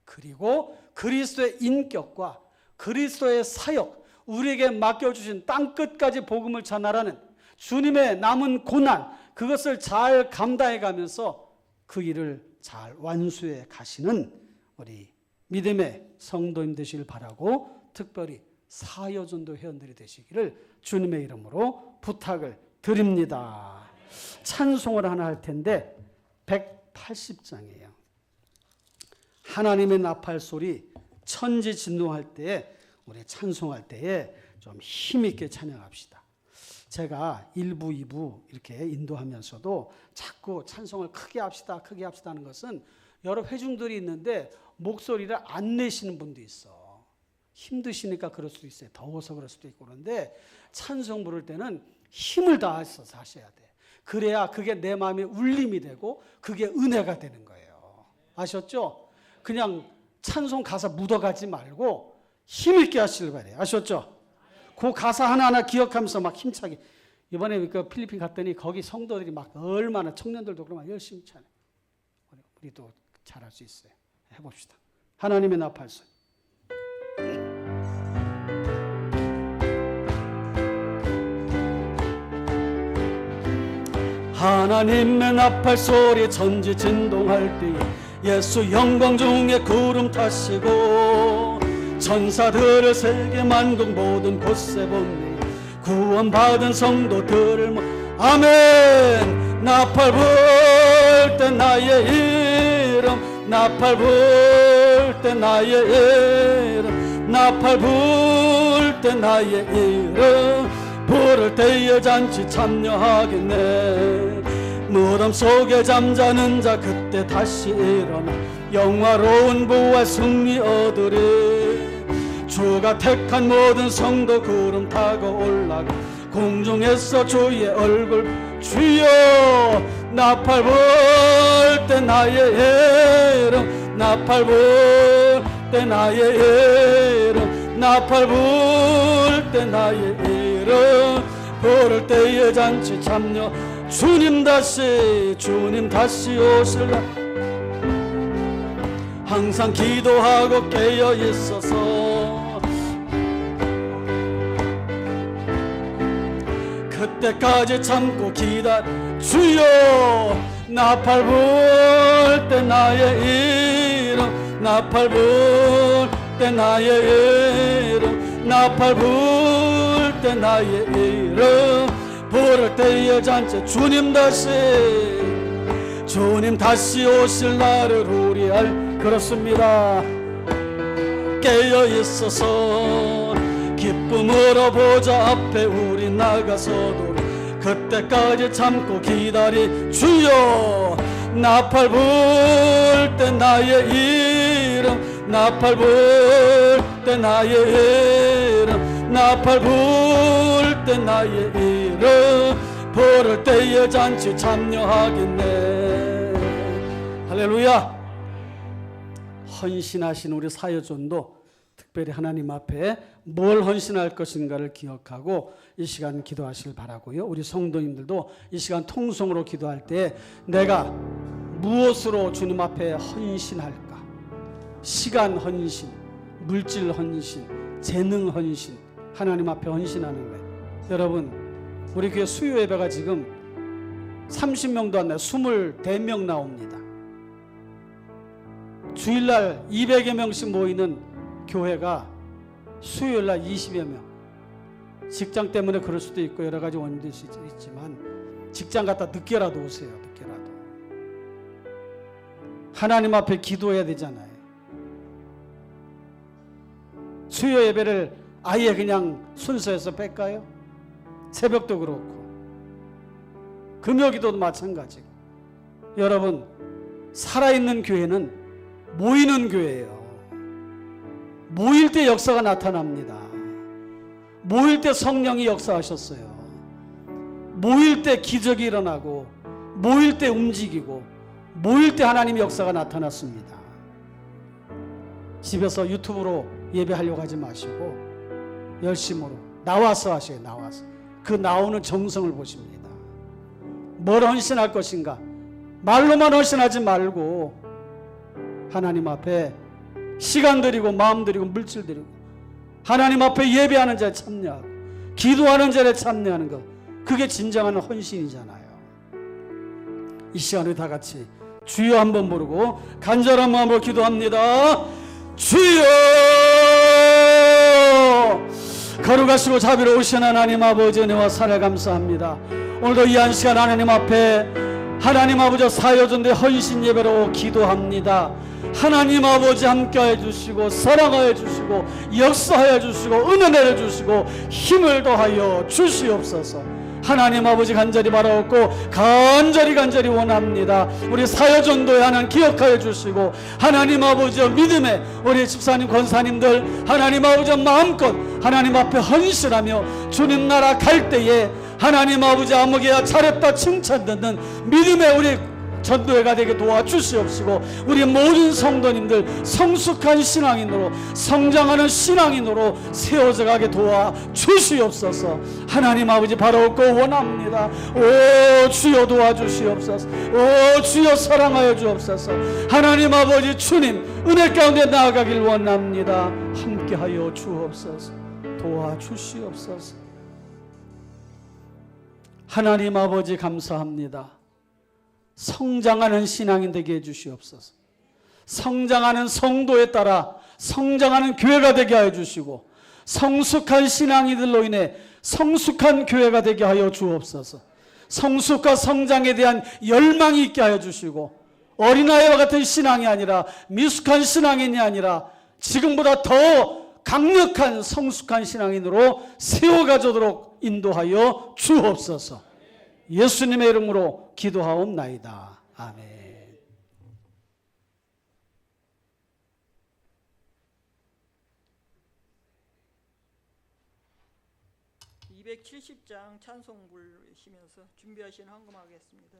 그리고 그리스도의 인격과 그리스도의 사역, 우리에게 맡겨주신 땅끝까지 복음을 전하라는 주님의 남은 고난, 그것을 잘 감당해 가면서 그 일을 잘 완수해 가시는 우리 믿음의 성도님 되시길 바라고, 특별히 사여전도 회원들이 되시기를 주님의 이름으로 부탁을 드립니다. 찬송을 하나 할 텐데 180장이에요. 하나님의 나팔 소리, 천지진동할 때에, 우리 찬송할 때에 좀 힘있게 찬양합시다. 제가 1부, 2부 이렇게 인도하면서도 자꾸 찬송을 크게 합시다, 크게 합시다 하는 것은 여러 회중들이 있는데 목소리를 안 내시는 분도 있어. 힘드시니까 그럴 수도 있어요. 더워서 그럴 수도 있고. 그런데 찬송 부를 때는 힘을 다해서 하셔야 돼. 그래야 그게 내 마음에 울림이 되고 그게 은혜가 되는 거예요. 아셨죠? 그냥 찬송 가사 묻어가지 말고 힘있게 하시길 바래요. 아셨죠? 그 가사 하나하나 기억하면서 막 힘차게. 이번에 그 필리핀 갔더니 거기 성도들이 막 얼마나, 청년들도 그러면 열심히 찬해. 우리도 잘할 수 있어요. 해봅시다. 하나님의 나팔소리. 하나님의 나팔소리 천지 진동할 때에 예수 영광 중에 구름 타시고 천사들을 세계 만국 모든 곳에 보내 구원받은 성도들을 아멘. 나팔 불 때 나의 이름, 나팔 불 때 나의 이름, 나팔 불 때 나의 이름, 부를 때에 잔치 참여하겠네. 무덤 속에 잠자는 자 그때 다시 일어나 영화로운 부활 승리 얻으리. 주가 택한 모든 성도 구름 타고 올라가 공중에서 주의 얼굴, 주여 나팔 불 때 나의 이름, 나팔 불 때 나의 이름, 나팔 불 때 나의 이름, 부를 때에 잔치 참여. 주님 다시 오실라. 항상 기도하고 깨어 있어서 그때까지 참고 기다려. 주여 나팔 불 때 나의 이름, 나팔 불 때 나의 이름, 나팔 불 때 나의 이름, 부를 때에 잔치. 주님 다시 오실 날을 우리 그렇습니다. 깨어 있어서 기쁨으로 보좌 앞에 우리 나가서도 그때까지 참고 기다리. 주여 나팔 불 때 나의 이름, 나팔 불 때 나의 이름, 나팔 불 때 나의 이름, 부를 때에 잔치 참여하겠네. 할렐루야. 헌신하신 우리 사여전도 특별히 하나님 앞에 뭘 헌신할 것인가를 기억하고 이 시간 기도하시길 바라고요. 우리 성도님들도 이 시간 통성으로 기도할 때 내가 무엇으로 주님 앞에 헌신할까? 시간 헌신, 물질 헌신, 재능 헌신, 하나님 앞에 헌신하는 거예요. 여러분, 우리 교회 수요 예배가 지금 30명도 안 나요. 24명 나옵니다. 주일날 200여 명씩 모이는 교회가 수요일날 20여 명. 직장 때문에 그럴 수도 있고 여러 가지 원인도 있을 수 있지만 직장 갔다 늦게라도 오세요. 늦게라도. 하나님 앞에 기도해야 되잖아요. 수요 예배를 아예 그냥 순서에서 뺄까요? 새벽도 그렇고 금요기도도 마찬가지고. 여러분, 살아있는 교회는 모이는 교회예요. 모일 때 역사가 나타납니다. 모일 때 성령이 역사하셨어요. 모일 때 기적이 일어나고, 모일 때 움직이고, 모일 때 하나님의 역사가 나타났습니다. 집에서 유튜브로 예배하려고 하지 마시고 열심으로 나와서 하셔요. 나와서 그 나오는 정성을 보십니다. 뭘 헌신할 것인가? 말로만 헌신하지 말고 하나님 앞에 시간 들이고 마음 들이고 물질 들이고 하나님 앞에 예배하는 자에 참여하고 기도하는 자에 참여하는 것, 그게 진정한 헌신이잖아요. 이 시간에 다 같이 주여 한번 부르고 간절한 마음으로 기도합니다. 주여! 거룩하시고 자비로우신 하나님 아버지, 은혜와 사랑에 감사합니다. 오늘도 이 한 시간 하나님 앞에 하나님 아버지 사여전대 헌신 예배로 기도합니다. 하나님 아버지 함께해 주시고 사랑하여 주시고 역사하여 주시고 은혜 내려 주시고 힘을 더하여 주시옵소서. 하나님 아버지 간절히 바라옵고 간절히 원합니다. 우리 사여전도에 하나님 기억하여 주시고 하나님 아버지 믿음에 우리 집사님 권사님들 하나님 아버지 마음껏 하나님 앞에 헌신하며 주님 나라 갈 때에 하나님 아버지 아무개야 잘했다 칭찬 듣는 믿음의 우리 전도회가 되게 도와주시옵시고 우리 모든 성도님들 성숙한 신앙인으로 성장하는 신앙인으로 세워져 가게 도와주시옵소서. 하나님 아버지 바라옵고 원합니다. 오 주여 도와주시옵소서. 오 주여 사랑하여 주옵소서. 하나님 아버지 주님 은혜 가운데 나아가길 원합니다. 함께하여 주옵소서. 도와주시옵소서. 하나님 아버지 감사합니다. 성장하는 신앙인 되게 해주시옵소서. 성장하는 성도에 따라 성장하는 교회가 되게 하여 주시고 성숙한 신앙이들로 인해 성숙한 교회가 되게 하여 주옵소서. 성숙과 성장에 대한 열망이 있게 하여 주시고 어린아이와 같은 신앙이 아니라 미숙한 신앙인이 아니라 지금보다 더 강력한 성숙한 신앙인으로 세워가도록 인도하여 주옵소서. 예수님의 이름으로 기도하옵나이다. 아멘. 270장 찬송 부르시면서 준비하신 헌금하겠습니다.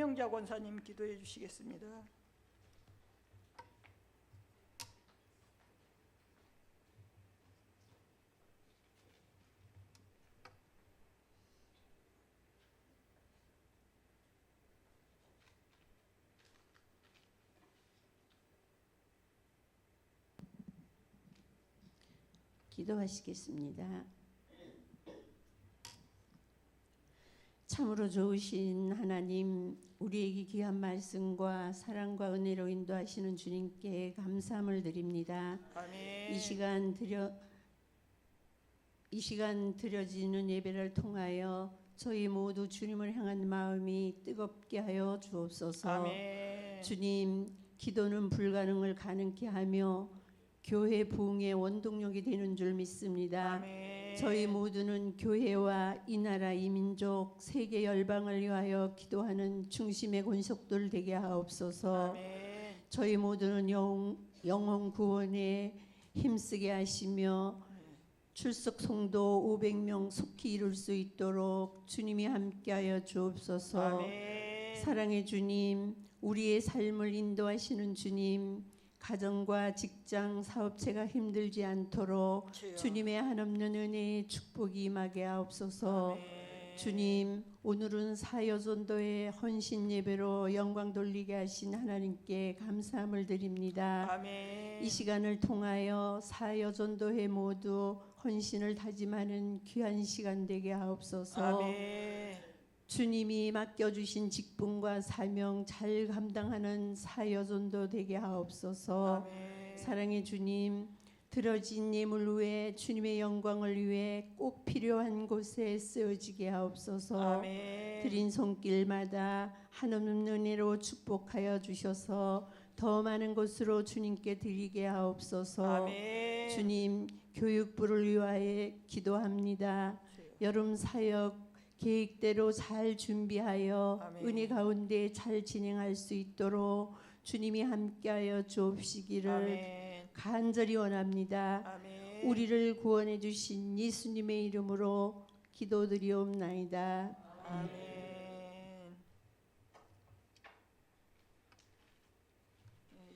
한영자 권사님 기도해 주시겠습니다. 기도하시겠습니다. 참으로 좋으신 하나님, 우리에게 귀한 말씀과 사랑과 은혜로 인도하시는 주님께 감사함을 드립니다. 아멘. 이 시간 드려지는 예배를 통하여 저희 모두 주님을 향한 마음이 뜨겁게 하여 주옵소서. 아멘. 주님, 기도는 불가능을 가능케 하며 교회 부흥의 원동력이 되는 줄 믿습니다. 아멘. 저희 모두는 교회와 이 나라 이 민족 세계 열방을 위하여 기도하는 중심의 권속들 되게 하옵소서. 아멘. 저희 모두는 영혼 구원에 힘쓰게 하시며 출석 성도 500명 속히 이룰 수 있도록 주님이 함께하여 주옵소서. 아멘. 사랑의 주님, 우리의 삶을 인도하시는 주님, 가정과 직장, 사업체가 힘들지 않도록 주여. 주님의 한없는 은혜의 축복이 임하게 하옵소서. 아멘. 주님, 오늘은 사여전도의 헌신 예배로 영광 돌리게 하신 하나님께 감사함을 드립니다. 아멘. 이 시간을 통하여 사여전도회 모두 헌신을 다짐하는 귀한 시간 되게 하옵소서. 아멘. 주님이 맡겨주신 직분과 사명 잘 감당하는 사여전도 되게 하옵소서. 아멘. 사랑의 주님, 들어진 예물 위에 주님의 영광을 위해 꼭 필요한 곳에 쓰여지게 하옵소서. 아멘. 드린 손길마다 한없는 은혜로 축복하여 주셔서 더 많은 것으로 주님께 드리게 하옵소서. 아멘. 주님, 교육부를 위하여 기도합니다. 여름 사역 계획대로 잘 준비하여 아멘. 은혜 가운데 잘 진행할 수 있도록 주님이 함께하여 주옵시기를 아멘. 간절히 원합니다. 아멘. 우리를 구원해 주신 예수님의 이름으로 기도드리옵나이다. 아멘.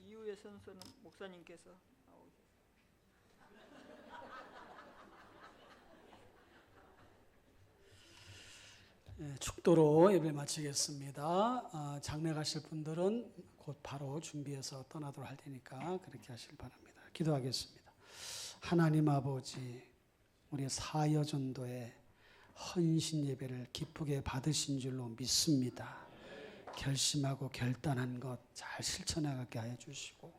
이후의 선서는 목사님께서 나오셨습니다. 축도로 예배 마치겠습니다. 장례 가실 분들은 곧 바로 준비해서 떠나도록 할 테니까 그렇게 하실 바랍니다. 기도하겠습니다. 하나님 아버지, 우리 사여전도의 헌신 예배를 기쁘게 받으신 줄로 믿습니다. 결심하고 결단한 것 잘 실천하게 하여 주시고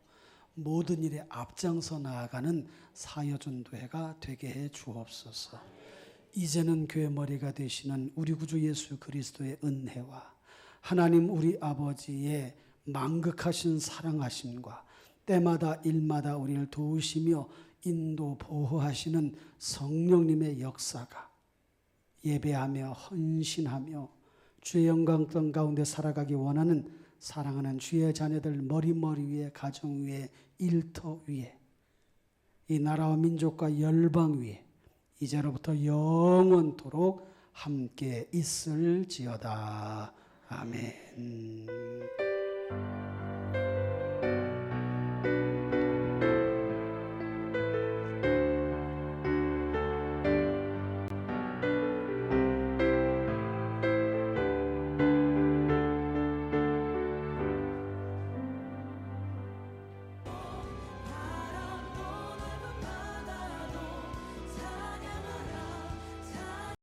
모든 일에 앞장서 나아가는 사여전도회가 되게 해 주옵소서. 이제는 교회 머리가 되시는 우리 구주 예수 그리스도의 은혜와 하나님 우리 아버지의 만극하신 사랑하심과 때마다 일마다 우리를 도우시며 인도 보호하시는 성령님의 역사가 예배하며 헌신하며 주의 영광 가운데 살아가기 원하는 사랑하는 주의 자녀들 머리 위에 가정 위에 일터 위에 이 나라와 민족과 열방 위에 이제로부터 영원토록 함께 있을지어다. 아멘.